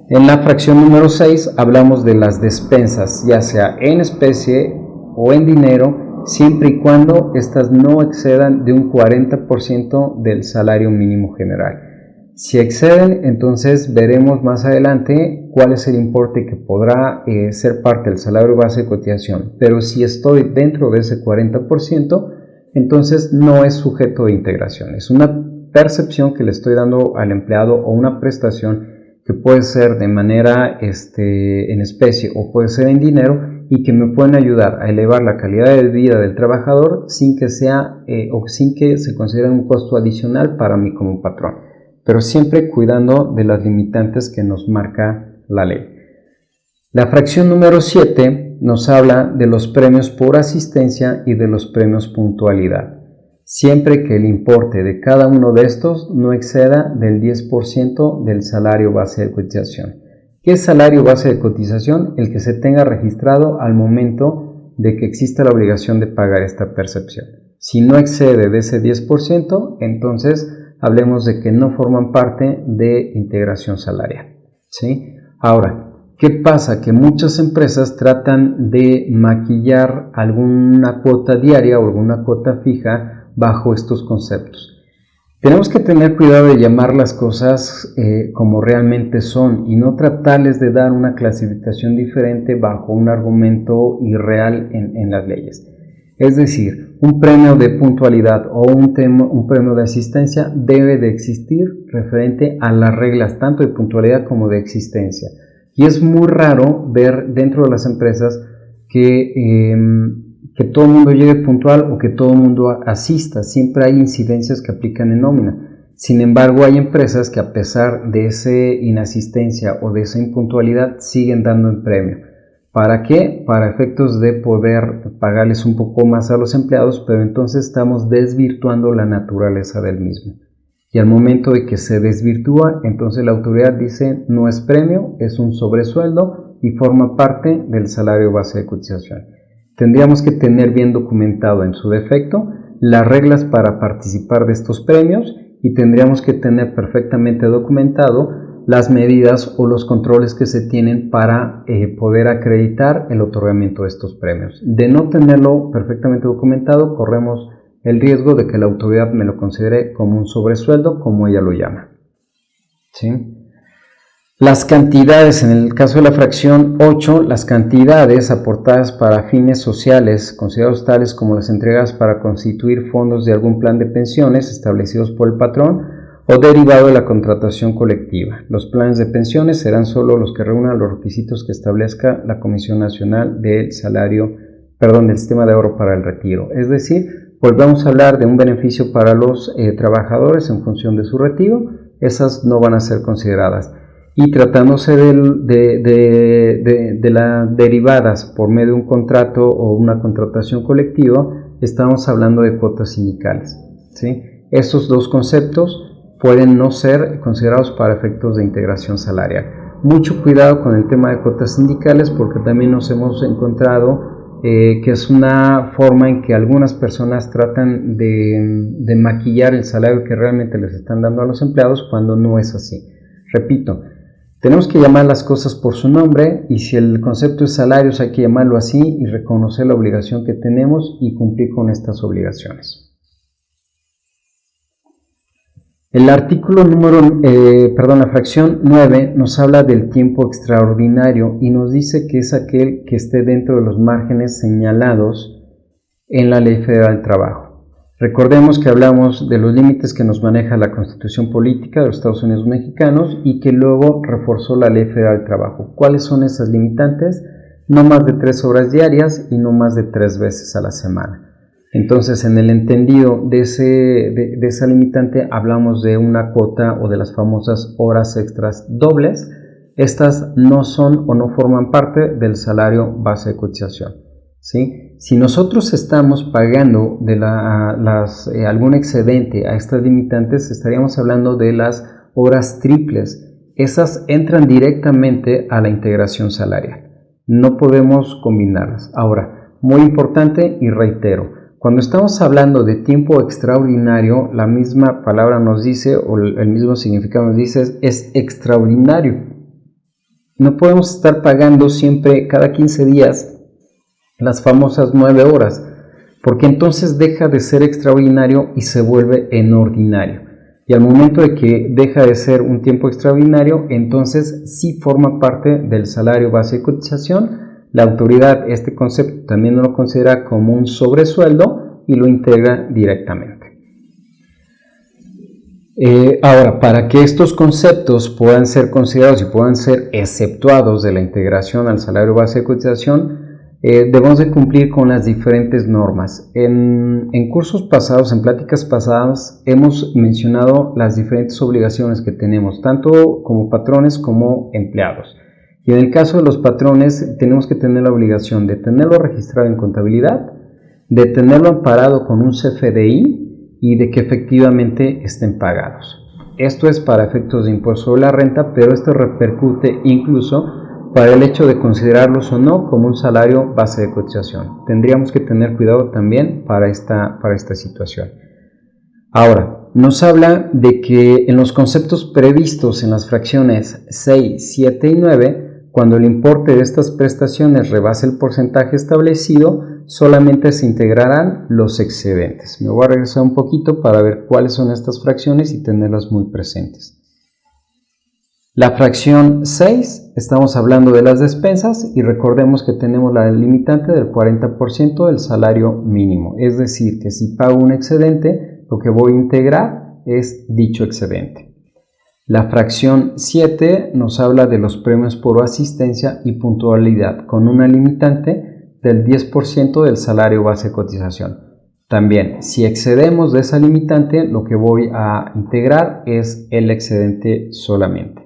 S1: En la fracción número 6 hablamos de las despensas, ya sea en especie o en dinero, siempre y cuando estas no excedan de un 40% del salario mínimo general. Si exceden, entonces veremos más adelante cuál es el importe que podrá ser parte del salario base de cotización. Pero si estoy dentro de ese 40%, entonces no es sujeto de integración. Es una percepción que le estoy dando al empleado o una prestación que puede ser de manera en especie o puede ser en dinero y que me pueden ayudar a elevar la calidad de vida del trabajador sin que sea o sin que se considere un costo adicional para mí como patrón. pero siempre cuidando de las limitantes que nos marca la ley. La fracción número 7 nos habla de los premios por asistencia y de los premios puntualidad, siempre que el importe de cada uno de estos no exceda del 10% del salario base de cotización. ¿Qué es salario base de cotización? El que se tenga registrado al momento de que exista la obligación de pagar esta percepción. Si no excede de ese 10%, entonces hablemos de que no forman parte de integración salarial, ¿sí? Ahora, ¿qué pasa? Que muchas empresas tratan de maquillar alguna cuota diaria o alguna cuota fija bajo estos conceptos. Tenemos que tener cuidado de llamar las cosas como realmente son y no tratarles de dar una clasificación diferente bajo un argumento irreal en las leyes. Es decir, un premio de puntualidad o un premio de asistencia debe de existir referente a las reglas tanto de puntualidad como de existencia. Y es muy raro ver dentro de las empresas que todo el mundo llegue puntual o que todo el mundo asista. Siempre hay incidencias que aplican en nómina. Sin embargo, hay empresas que a pesar de esa inasistencia o de esa impuntualidad siguen dando en premio. ¿Para qué? Para efectos de poder pagarles un poco más a los empleados, pero entonces estamos desvirtuando la naturaleza del mismo. Y al momento de que se desvirtúa, entonces la autoridad dice no es premio, es un sobresueldo y forma parte del salario base de cotización. Tendríamos que tener bien documentado en su defecto las reglas para participar de estos premios y tendríamos que tener perfectamente documentado las medidas o los controles que se tienen para poder acreditar el otorgamiento de estos premios. De no tenerlo perfectamente documentado, corremos el riesgo de que la autoridad me lo considere como un sobresueldo, como ella lo llama. ¿Sí? Las cantidades, en el caso de la fracción 8, las cantidades aportadas para fines sociales, considerados tales como las entregadas para constituir fondos de algún plan de pensiones establecidos por el patrón o derivado de la contratación colectiva. Los planes de pensiones serán solo los que reúnan los requisitos que establezca la Comisión Nacional del Sistema de Ahorro para el Retiro. Es decir, volvemos a hablar de un beneficio para los trabajadores en función de su retiro, esas no van a ser consideradas. Y tratándose de las derivadas por medio de un contrato o una contratación colectiva, estamos hablando de cuotas sindicales, ¿sí? Estos dos conceptos pueden no ser considerados para efectos de integración salarial. Mucho cuidado con el tema de cuotas sindicales porque también nos hemos encontrado que es una forma en que algunas personas tratan de maquillar el salario que realmente les están dando a los empleados cuando no es así. Repito, tenemos que llamar las cosas por su nombre y si el concepto es salarios hay que llamarlo así y reconocer la obligación que tenemos y cumplir con estas obligaciones. El artículo la fracción 9 nos habla del tiempo extraordinario y nos dice que es aquel que esté dentro de los márgenes señalados en la Ley Federal del Trabajo. Recordemos que hablamos de los límites que nos maneja la Constitución Política de los Estados Unidos Mexicanos y que luego reforzó la Ley Federal del Trabajo. ¿Cuáles son esas limitantes? No más de 3 horas diarias y no más de 3 veces a la semana. Entonces, en el entendido de esa limitante, hablamos de una cuota o de las famosas horas extras dobles. Estas no son o no forman parte del salario base de cotización, ¿sí? Si nosotros estamos pagando algún excedente a estas limitantes, estaríamos hablando de las horas triples. Esas entran directamente a la integración salarial. No podemos combinarlas. Ahora, muy importante y reitero, cuando estamos hablando de tiempo extraordinario, la misma palabra nos dice, o el mismo significado nos dice, es extraordinario. No podemos estar pagando siempre, cada 15 días, las famosas 9 horas, porque entonces deja de ser extraordinario y se vuelve en ordinario. Y al momento de que deja de ser un tiempo extraordinario, entonces sí forma parte del salario base de cotización. La autoridad este concepto también lo considera como un sobresueldo y lo integra directamente. Ahora, para que estos conceptos puedan ser considerados y puedan ser exceptuados de la integración al salario base de cotización, debemos de cumplir con las diferentes normas. En cursos pasados, en pláticas pasadas, hemos mencionado las diferentes obligaciones que tenemos, tanto como patrones como empleados. Y en el caso de los patrones, tenemos que tener la obligación de tenerlo registrado en contabilidad, de tenerlo amparado con un CFDI y de que efectivamente estén pagados. Esto es para efectos de impuesto sobre la renta, pero esto repercute incluso para el hecho de considerarlos o no como un salario base de cotización. Tendríamos que tener cuidado también para esta situación. Ahora, nos habla de que en los conceptos previstos en las fracciones 6, 7 y 9, cuando el importe de estas prestaciones rebase el porcentaje establecido, solamente se integrarán los excedentes. Me voy a regresar un poquito para ver cuáles son estas fracciones y tenerlas muy presentes. La fracción 6, estamos hablando de las despensas y recordemos que tenemos la limitante del 40% del salario mínimo. Es decir, que si pago un excedente, lo que voy a integrar es dicho excedente. La fracción 7 nos habla de los premios por asistencia y puntualidad con una limitante del 10% del salario base de cotización. También, si excedemos de esa limitante, lo que voy a integrar es el excedente solamente.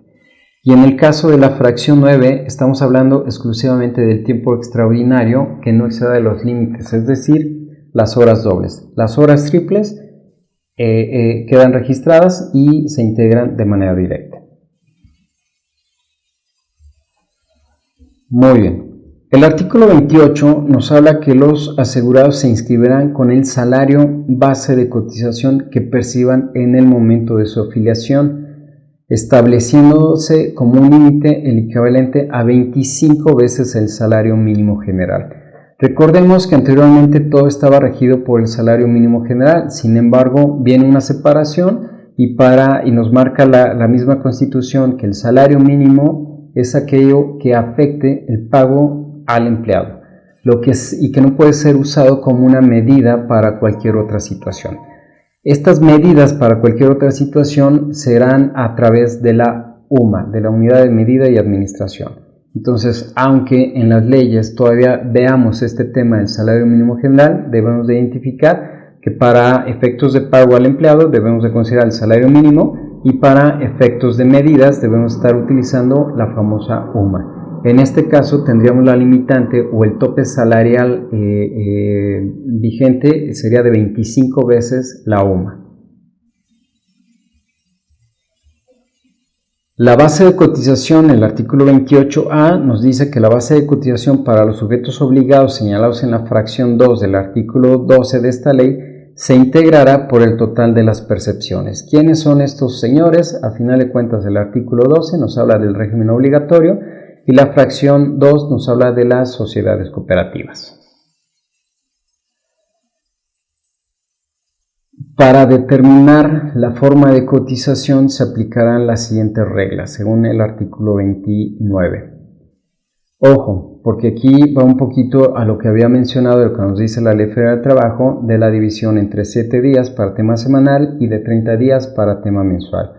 S1: Y en el caso de la fracción 9, estamos hablando exclusivamente del tiempo extraordinario que no exceda de los límites, es decir, las horas dobles. Las horas triples quedan registradas y se integran de manera directa. Muy bien. El artículo 28 nos habla que los asegurados se inscribirán con el salario base de cotización que perciban en el momento de su afiliación, estableciéndose como un límite el equivalente a 25 veces el salario mínimo general. Recordemos que anteriormente todo estaba regido por el salario mínimo general, sin embargo viene una separación y nos marca la misma Constitución que el salario mínimo es aquello que afecte el pago al empleado, y que no puede ser usado como una medida para cualquier otra situación. Estas medidas para cualquier otra situación serán a través de la UMA, de la Unidad de Medida y Administración. Entonces, aunque en las leyes todavía veamos este tema del salario mínimo general, debemos de identificar que para efectos de pago al empleado debemos de considerar el salario mínimo y para efectos de medidas debemos estar utilizando la famosa UMA. En este caso tendríamos la limitante o el tope salarial vigente sería de 25 veces la UMA. La base de cotización, el artículo 28A, nos dice que la base de cotización para los sujetos obligados señalados en la fracción 2 del artículo 12 de esta ley se integrará por el total de las percepciones. ¿Quiénes son estos señores? A final de cuentas, el artículo 12 nos habla del régimen obligatorio y la fracción 2 nos habla de las sociedades cooperativas. Para determinar la forma de cotización se aplicarán las siguientes reglas, según el artículo 29. Ojo, porque aquí va un poquito a lo que había mencionado, lo que nos dice la Ley Federal del Trabajo, de la división entre 7 días para tema semanal y de 30 días para tema mensual.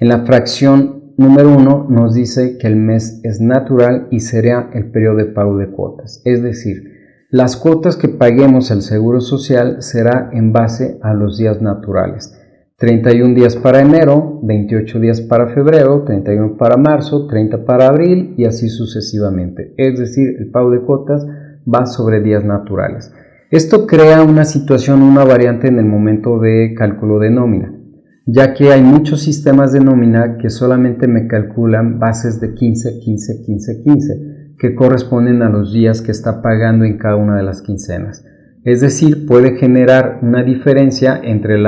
S1: En la fracción número 1 nos dice que el mes es natural y será el periodo de pago de cuotas, es decir, las cuotas que paguemos al Seguro Social será en base a los días naturales. 31 días para enero, 28 días para febrero, 31 para marzo, 30 para abril y así sucesivamente. Es decir, el pago de cuotas va sobre días naturales. Esto crea una situación, una variante en el momento de cálculo de nómina, ya que hay muchos sistemas de nómina que solamente me calculan bases de 15, 15, 15, 15, que corresponden a los días que está pagando en cada una de las quincenas. Es decir, puede generar una diferencia entre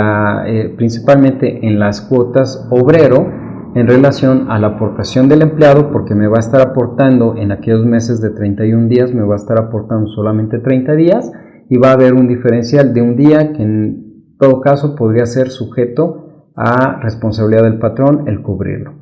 S1: principalmente en las cuotas obrero en relación a la aportación del empleado, porque me va a estar aportando en aquellos meses de 31 días, me va a estar aportando solamente 30 días y va a haber un diferencial de un día que en todo caso podría ser sujeto a responsabilidad del patrón el cubrirlo.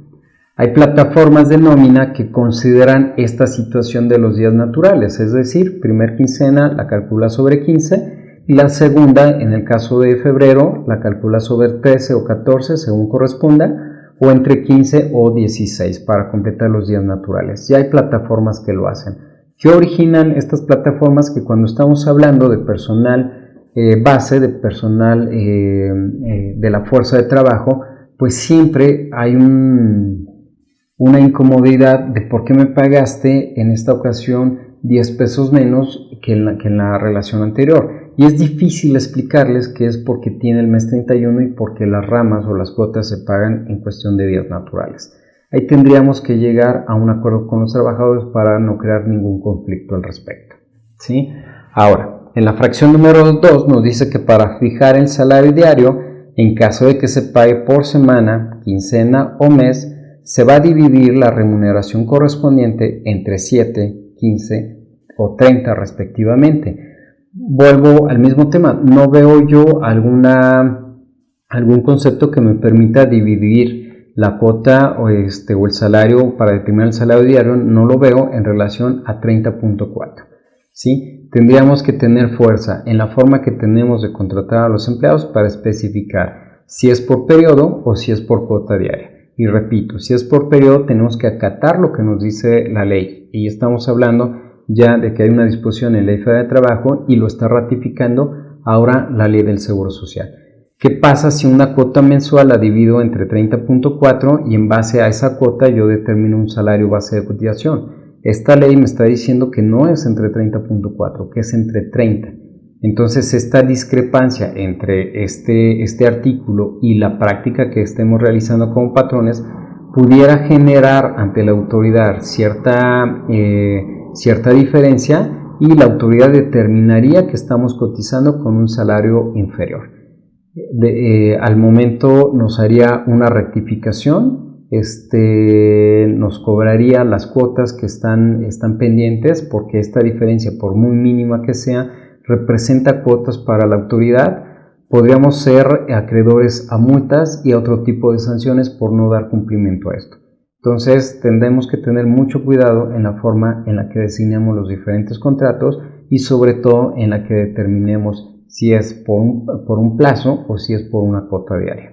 S1: Hay plataformas de nómina que consideran esta situación de los días naturales, es decir, primer quincena la calcula sobre 15 y la segunda, en el caso de febrero, la calcula sobre 13 o 14 según corresponda, o entre 15 o 16 para completar los días naturales. Ya hay plataformas que lo hacen. ¿Qué originan estas plataformas? Que cuando estamos hablando de personal base, de personal de la fuerza de trabajo, pues siempre hay una incomodidad de por qué me pagaste en esta ocasión 10 pesos menos que en la relación anterior. Y es difícil explicarles que es porque tiene el mes 31 y porque las ramas o las cuotas se pagan en cuestión de días naturales. Ahí tendríamos que llegar a un acuerdo con los trabajadores para no crear ningún conflicto al respecto, ¿sí? Ahora, en la fracción número 2 nos dice que para fijar el salario diario, en caso de que se pague por semana, quincena o mes, se va a dividir la remuneración correspondiente entre 7, 15 o 30 respectivamente. Vuelvo al mismo tema, no veo yo algún concepto que me permita dividir la cuota o el salario para determinar el salario diario, no lo veo en relación a 30.4, ¿sí? Tendríamos que tener fuerza en la forma que tenemos de contratar a los empleados para especificar si es por periodo o si es por cuota diaria. Y repito, si es por periodo tenemos que acatar lo que nos dice la ley, y estamos hablando ya de que hay una disposición en la Ley Federal de Trabajo y lo está ratificando ahora la Ley del Seguro Social. ¿Qué pasa si una cuota mensual la divido entre 30.4 y en base a esa cuota yo determino un salario base de cotización? Esta ley me está diciendo que no es entre 30.4, que es entre 30. Entonces esta discrepancia entre este artículo y la práctica que estemos realizando como patrones pudiera generar ante la autoridad cierta diferencia, y la autoridad determinaría que estamos cotizando con un salario inferior. Al momento nos haría una rectificación, nos cobraría las cuotas que están pendientes, porque esta diferencia, por muy mínima que sea, representa cuotas para la autoridad. Podríamos ser acreedores a multas y a otro tipo de sanciones por no dar cumplimiento a esto. Entonces tendremos que tener mucho cuidado en la forma en la que designamos los diferentes contratos y sobre todo en la que determinemos si es por un plazo o si es por una cuota diaria.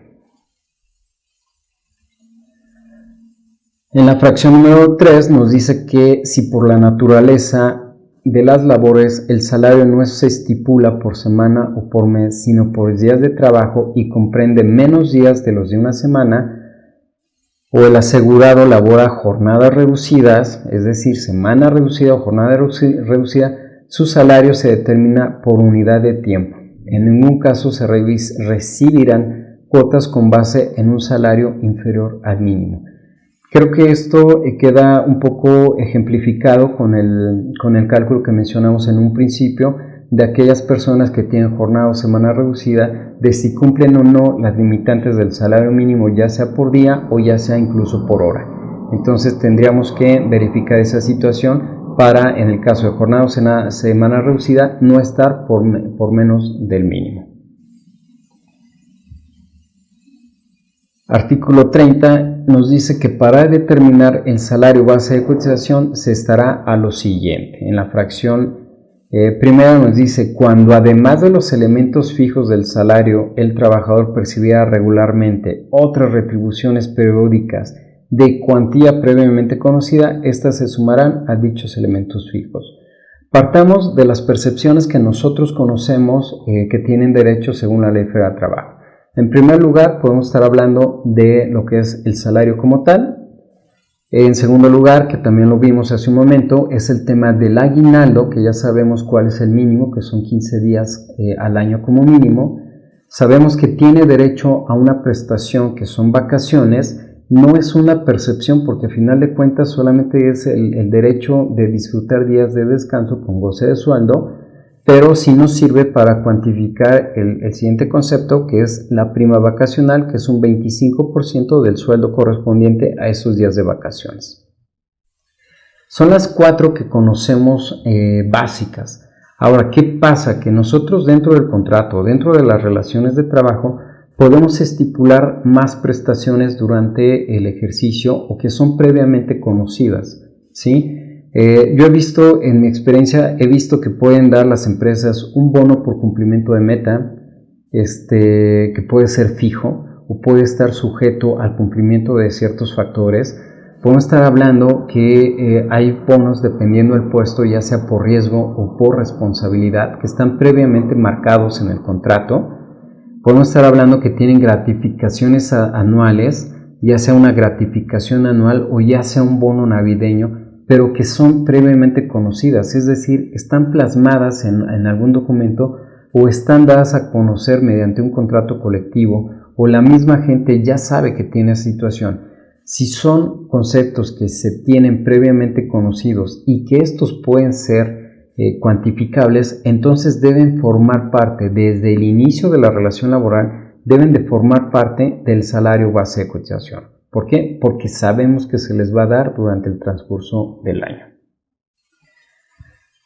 S1: En la fracción número 3 nos dice que si por la naturaleza de las labores el salario no se estipula por semana o por mes, sino por días de trabajo y comprende menos días de los de una semana, o el asegurado labora jornadas reducidas, es decir, semana reducida o jornada reducida, su salario se determina por unidad de tiempo. En ningún caso se recibirán cuotas con base en un salario inferior al mínimo. Creo que esto queda un poco ejemplificado con el cálculo que mencionamos en un principio de aquellas personas que tienen jornada o semana reducida, de si cumplen o no las limitantes del salario mínimo, ya sea por día o ya sea incluso por hora. Entonces tendríamos que verificar esa situación para, en el caso de jornada o semana reducida, no estar por menos del mínimo. Artículo 30 nos dice que para determinar el salario base de cotización se estará a lo siguiente. En la fracción primera nos dice: cuando además de los elementos fijos del salario el trabajador percibiera regularmente otras retribuciones periódicas de cuantía previamente conocida, estas se sumarán a dichos elementos fijos. Partamos de las percepciones que nosotros conocemos que tienen derecho según la Ley Federal del Trabajo. En primer lugar, podemos estar hablando de lo que es el salario como tal. En segundo lugar, que también lo vimos hace un momento, es el tema del aguinaldo, que ya sabemos cuál es el mínimo, que son 15 días al año como mínimo. Sabemos que tiene derecho a una prestación que son vacaciones. No es una percepción, porque al final de cuentas solamente es el derecho de disfrutar días de descanso con goce de sueldo, pero sí nos sirve para cuantificar el siguiente concepto, que es la prima vacacional, que es un 25% del sueldo correspondiente a esos días de vacaciones. Son las 4 que conocemos básicas. Ahora, ¿qué pasa? Que nosotros dentro del contrato, dentro de las relaciones de trabajo, podemos estipular más prestaciones durante el ejercicio o que son previamente conocidas, ¿sí? Yo he visto, en mi experiencia, que pueden dar las empresas un bono por cumplimiento de meta, que puede ser fijo o puede estar sujeto al cumplimiento de ciertos factores. podemos estar hablando que hay bonos dependiendo del puesto, ya sea por riesgo o por responsabilidad, que están previamente marcados en el contrato. Podemos estar hablando que tienen gratificaciones anuales, ya sea una gratificación anual o ya sea un bono navideño, pero que son previamente conocidas, es decir, están plasmadas en algún documento o están dadas a conocer mediante un contrato colectivo, o la misma gente ya sabe que tiene esa situación. Si son conceptos que se tienen previamente conocidos y que estos pueden ser cuantificables, entonces deben formar parte, desde el inicio de la relación laboral, deben de formar parte del salario base de cotización. ¿Por qué? Porque sabemos que se les va a dar durante el transcurso del año.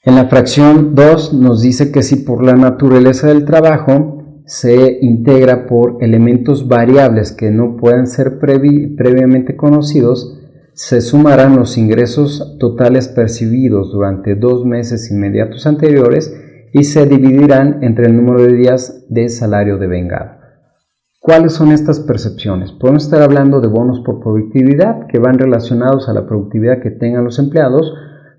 S1: En la fracción 2 nos dice que si por la naturaleza del trabajo se integra por elementos variables que no puedan ser previamente conocidos, se sumarán los ingresos totales percibidos durante 2 meses inmediatos anteriores y se dividirán entre el número de días de salario devengado. ¿Cuáles son estas percepciones? Podemos estar hablando de bonos por productividad que van relacionados a la productividad que tengan los empleados.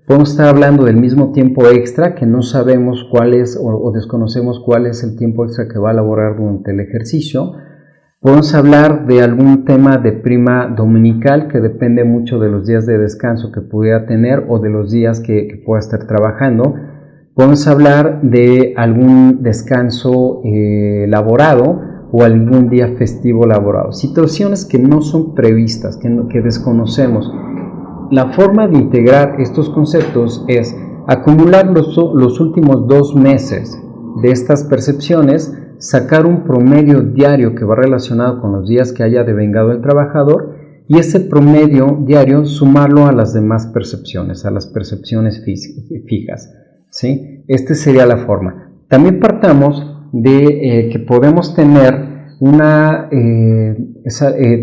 S1: Podemos estar hablando del mismo tiempo extra que no sabemos cuál es o desconocemos cuál es el tiempo extra que va a laborar durante el ejercicio. Podemos hablar de algún tema de prima dominical que depende mucho de los días de descanso que pudiera tener o de los días que pueda estar trabajando. Podemos hablar de algún descanso laborado o algún día festivo laborado. Situaciones que no son previstas, que desconocemos. La forma de integrar estos conceptos es acumular los últimos 2 meses de estas percepciones, sacar un promedio diario que va relacionado con los días que haya devengado el trabajador y ese promedio diario sumarlo a las demás percepciones, a las percepciones fijas, ¿sí? Esta sería la forma. También partamos de que podemos tener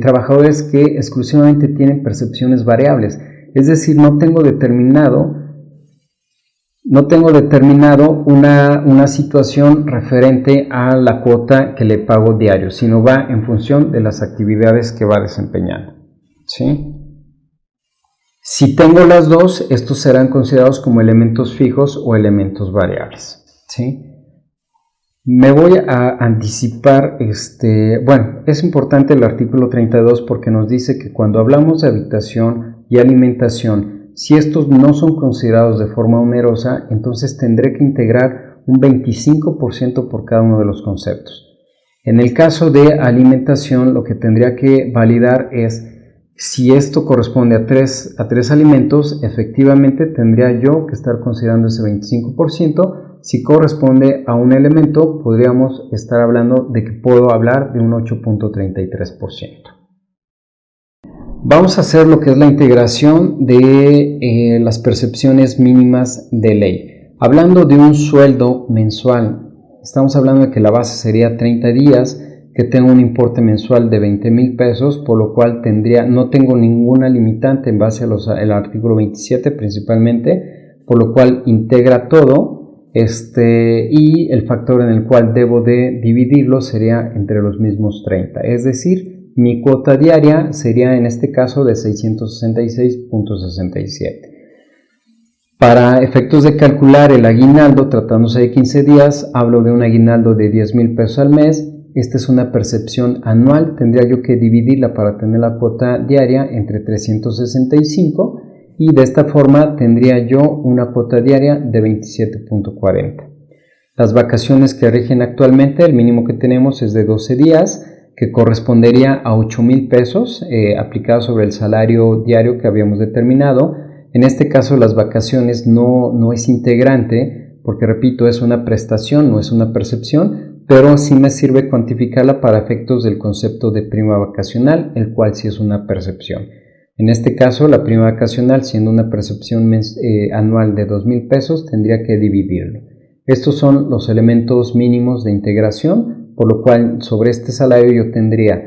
S1: trabajadores que exclusivamente tienen percepciones variables. Es decir, no tengo determinado una situación referente a la cuota que le pago diario, sino va en función de las actividades que va desempeñando, ¿sí? Si tengo las dos, estos serán considerados como elementos fijos o elementos variables, ¿sí? Me voy a anticipar, es importante el artículo 32 porque nos dice que cuando hablamos de habitación y alimentación, si estos no son considerados de forma onerosa, entonces tendré que integrar un 25% por cada uno de los conceptos. En el caso de alimentación, lo que tendría que validar es si esto corresponde a tres alimentos, efectivamente tendría yo que estar considerando ese 25%. Si corresponde a un elemento, podríamos estar hablando de que puedo hablar de un 8.33%. Vamos a hacer lo que es la integración de las percepciones mínimas de ley. Hablando de un sueldo mensual, estamos hablando de que la base sería 30 días, que tengo un importe mensual de 20,000 pesos, por lo cual no tengo ninguna limitante en base al artículo 27 principalmente, por lo cual integra todo. Y el factor en el cual debo de dividirlo sería entre los mismos 30, es decir, mi cuota diaria sería en este caso de 666.67. Para efectos de calcular el aguinaldo, tratándose de 15 días, hablo de un aguinaldo de 10,000 pesos al mes. Esta es una percepción anual, tendría yo que dividirla para tener la cuota diaria entre 365 y de esta forma tendría yo una cuota diaria de 27.40. Las vacaciones que rigen actualmente, el mínimo que tenemos es de 12 días, que correspondería a 8,000 pesos aplicados sobre el salario diario que habíamos determinado. En este caso las vacaciones no es integrante, porque repito, es una prestación, no es una percepción, pero sí me sirve cuantificarla para efectos del concepto de prima vacacional, el cual sí es una percepción. En este caso, la prima vacacional, siendo una percepción anual de 2,000 pesos, tendría que dividirlo. Estos son los elementos mínimos de integración, por lo cual sobre este salario yo tendría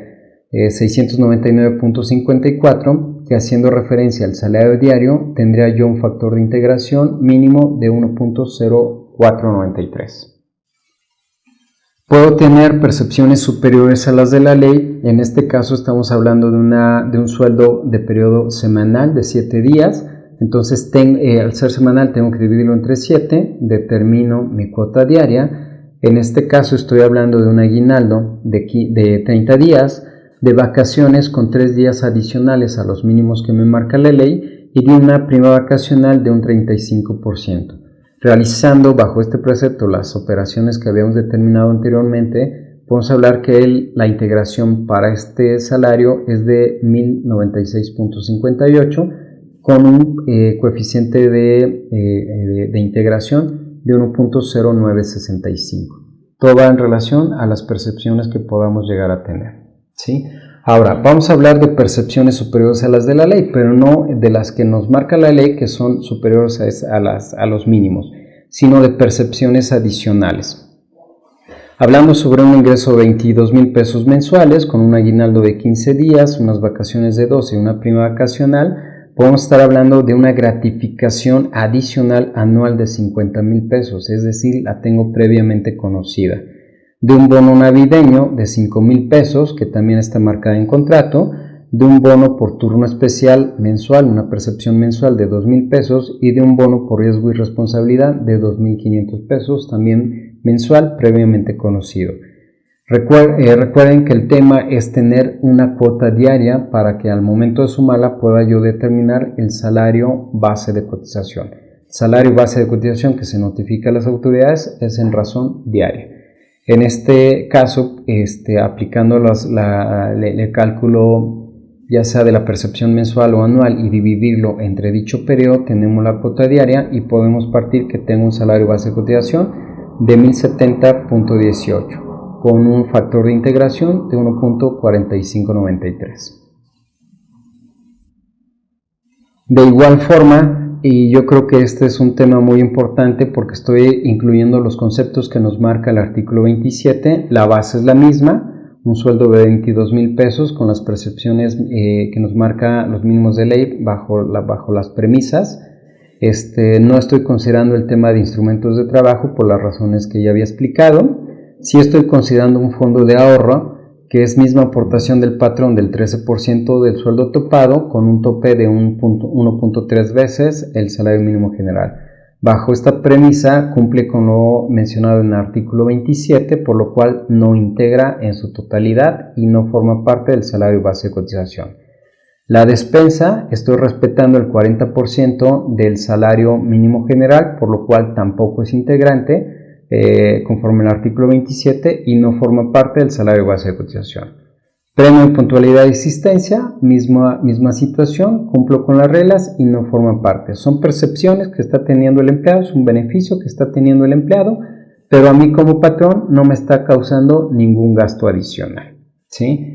S1: 699.54, que haciendo referencia al salario diario, tendría yo un factor de integración mínimo de 1.0493. Puedo tener percepciones superiores a las de la ley en este caso estamos hablando de un sueldo de periodo semanal de 7 días. Entonces, al ser semanal tengo que dividirlo entre 7, determino mi cuota diaria. En este caso estoy hablando de un aguinaldo de 30 días, de vacaciones con 3 días adicionales a los mínimos que me marca la ley y de una prima vacacional de un 35%. Realizando bajo este precepto las operaciones que habíamos determinado anteriormente, podemos hablar que la integración para este salario es de 1096.58 con un coeficiente de integración de 1.0965. Todo va en relación a las percepciones que podamos llegar a tener, ¿sí? Ahora, vamos a hablar de percepciones superiores a las de la ley, pero no de las que nos marca la ley, que son superiores a los mínimos, sino de percepciones adicionales. Hablamos sobre un ingreso de 22,000 pesos mensuales con un aguinaldo de 15 días, unas vacaciones de 12 y una prima vacacional. Podemos estar hablando de una gratificación adicional anual de 50,000 pesos, es decir, la tengo previamente conocida. De un bono navideño de 5,000 pesos, que también está marcada en contrato, de un bono por turno especial mensual, una percepción mensual de 2,000 pesos, y de un bono por riesgo y responsabilidad de 2,500 pesos, también mensual, previamente conocido. Recuerden que el tema es tener una cuota diaria para que al momento de sumarla pueda yo determinar el salario base de cotización. El salario base de cotización que se notifica a las autoridades es en razón diaria. En este caso, aplicando el cálculo ya sea de la percepción mensual o anual y dividirlo entre dicho periodo, tenemos la cuota diaria y podemos partir que tengo un salario base de cotización de 1070.18 con un factor de integración de 1.4593. De igual forma, y yo creo que este es un tema muy importante porque estoy incluyendo los conceptos que nos marca el artículo 27, la base es la misma, un sueldo de 22,000 pesos con las percepciones que nos marca los mínimos de ley bajo las premisas. No estoy considerando el tema de instrumentos de trabajo por las razones que ya había explicado. Sí estoy considerando un fondo de ahorro que es misma aportación del patrón del 13% del sueldo topado con un tope de 1.3 veces el salario mínimo general. Bajo esta premisa cumple con lo mencionado en el artículo 27, por lo cual no integra en su totalidad y no forma parte del salario base de cotización. La despensa, estoy respetando el 40% del salario mínimo general, por lo cual tampoco es integrante conforme al artículo 27 y no forma parte del salario base de cotización. Premio y puntualidad de existencia, misma situación, cumplo con las reglas y no forma parte. Son percepciones que está teniendo el empleado, es un beneficio que está teniendo el empleado, pero a mí como patrón no me está causando ningún gasto adicional, ¿sí?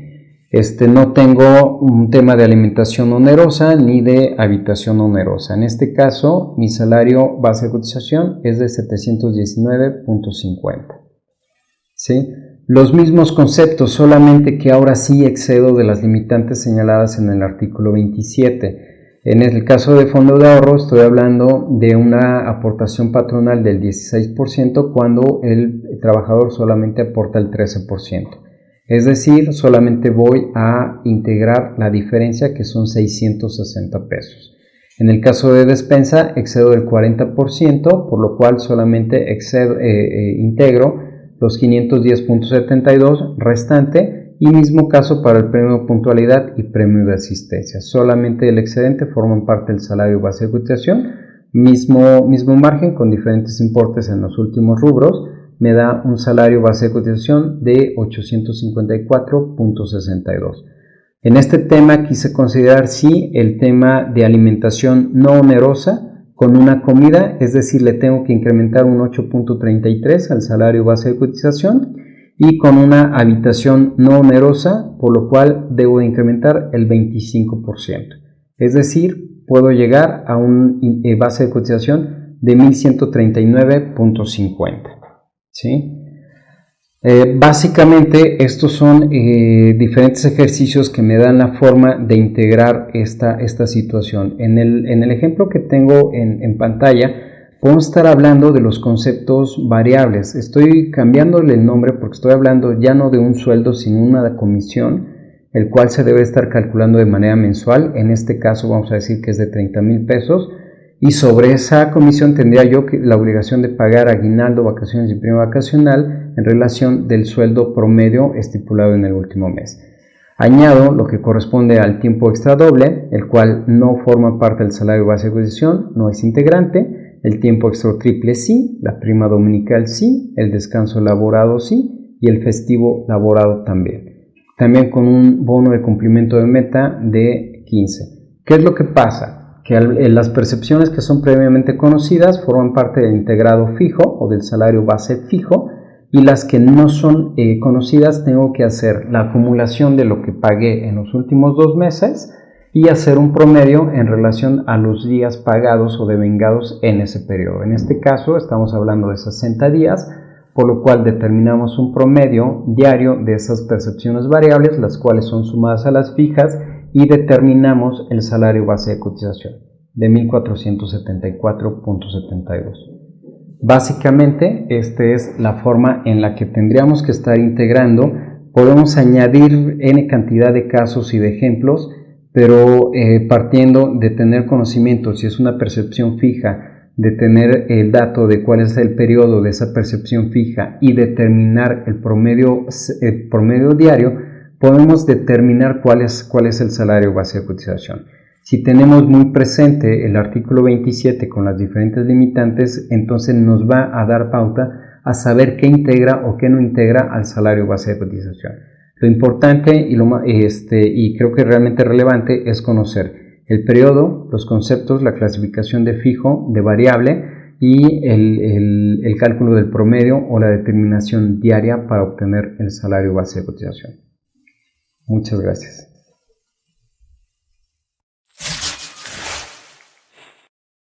S1: No tengo un tema de alimentación onerosa ni de habitación onerosa. En este caso, mi salario base de cotización es de 719.50. ¿Sí? Los mismos conceptos, solamente que ahora sí excedo de las limitantes señaladas en el artículo 27. En el caso de fondo de ahorro, estoy hablando de una aportación patronal del 16% cuando el trabajador solamente aporta el 13%. Es decir, solamente voy a integrar la diferencia que son 660 pesos. En el caso de despensa excedo el 40%, por lo cual solamente integro los 510.72 restante y mismo caso para el premio de puntualidad y premio de asistencia. Solamente el excedente forman parte del salario base de cotización, mismo margen con diferentes importes en los últimos rubros. Me da un salario base de cotización de 854.62. En este tema quise considerar sí el tema de alimentación no onerosa con una comida, es decir, le tengo que incrementar un 8.33 al salario base de cotización y con una habitación no onerosa, por lo cual debo de incrementar el 25%. Es decir, puedo llegar a un base de cotización de 1139.50. ¿Sí? Básicamente estos son diferentes ejercicios que me dan la forma de integrar esta situación. En el ejemplo que tengo en pantalla podemos estar hablando de los conceptos variables. Estoy cambiándole el nombre porque estoy hablando ya no de un sueldo sino una comisión el cual se debe estar calculando de manera mensual. En este caso vamos a decir que es de 30,000 pesos, y sobre esa comisión tendría yo la obligación de pagar aguinaldo, vacaciones y prima vacacional en relación del sueldo promedio estipulado en el último mes. Añado lo que corresponde al tiempo extra doble, el cual no forma parte del salario base de cotización, no es integrante. El tiempo extra triple sí, la prima dominical sí, el descanso laborado sí y el festivo laborado también. También con un bono de cumplimiento de meta de 15. ¿Qué es lo que pasa? Que las percepciones que son previamente conocidas forman parte del integrado fijo o del salario base fijo, y las que no son conocidas tengo que hacer la acumulación de lo que pagué en los últimos 2 meses y hacer un promedio en relación a los días pagados o devengados en ese periodo. En este caso estamos hablando de 60 días, por lo cual determinamos un promedio diario de esas percepciones variables, las cuales son sumadas a las fijas, y determinamos el salario base de cotización de 1,474.72. Básicamente, esta es la forma en la que tendríamos que estar integrando. Podemos añadir n cantidad de casos y de ejemplos, pero partiendo de tener conocimiento, si es una percepción fija, de tener el dato de cuál es el periodo de esa percepción fija y determinar el promedio diario, podemos determinar cuál es el salario base de cotización. Si tenemos muy presente el artículo 27 con las diferentes limitantes, entonces nos va a dar pauta a saber qué integra o qué no integra al salario base de cotización. Lo importante y creo que realmente relevante es conocer el periodo, los conceptos, la clasificación de fijo, de variable y el cálculo del promedio o la determinación diaria para obtener el salario base de cotización. Muchas gracias.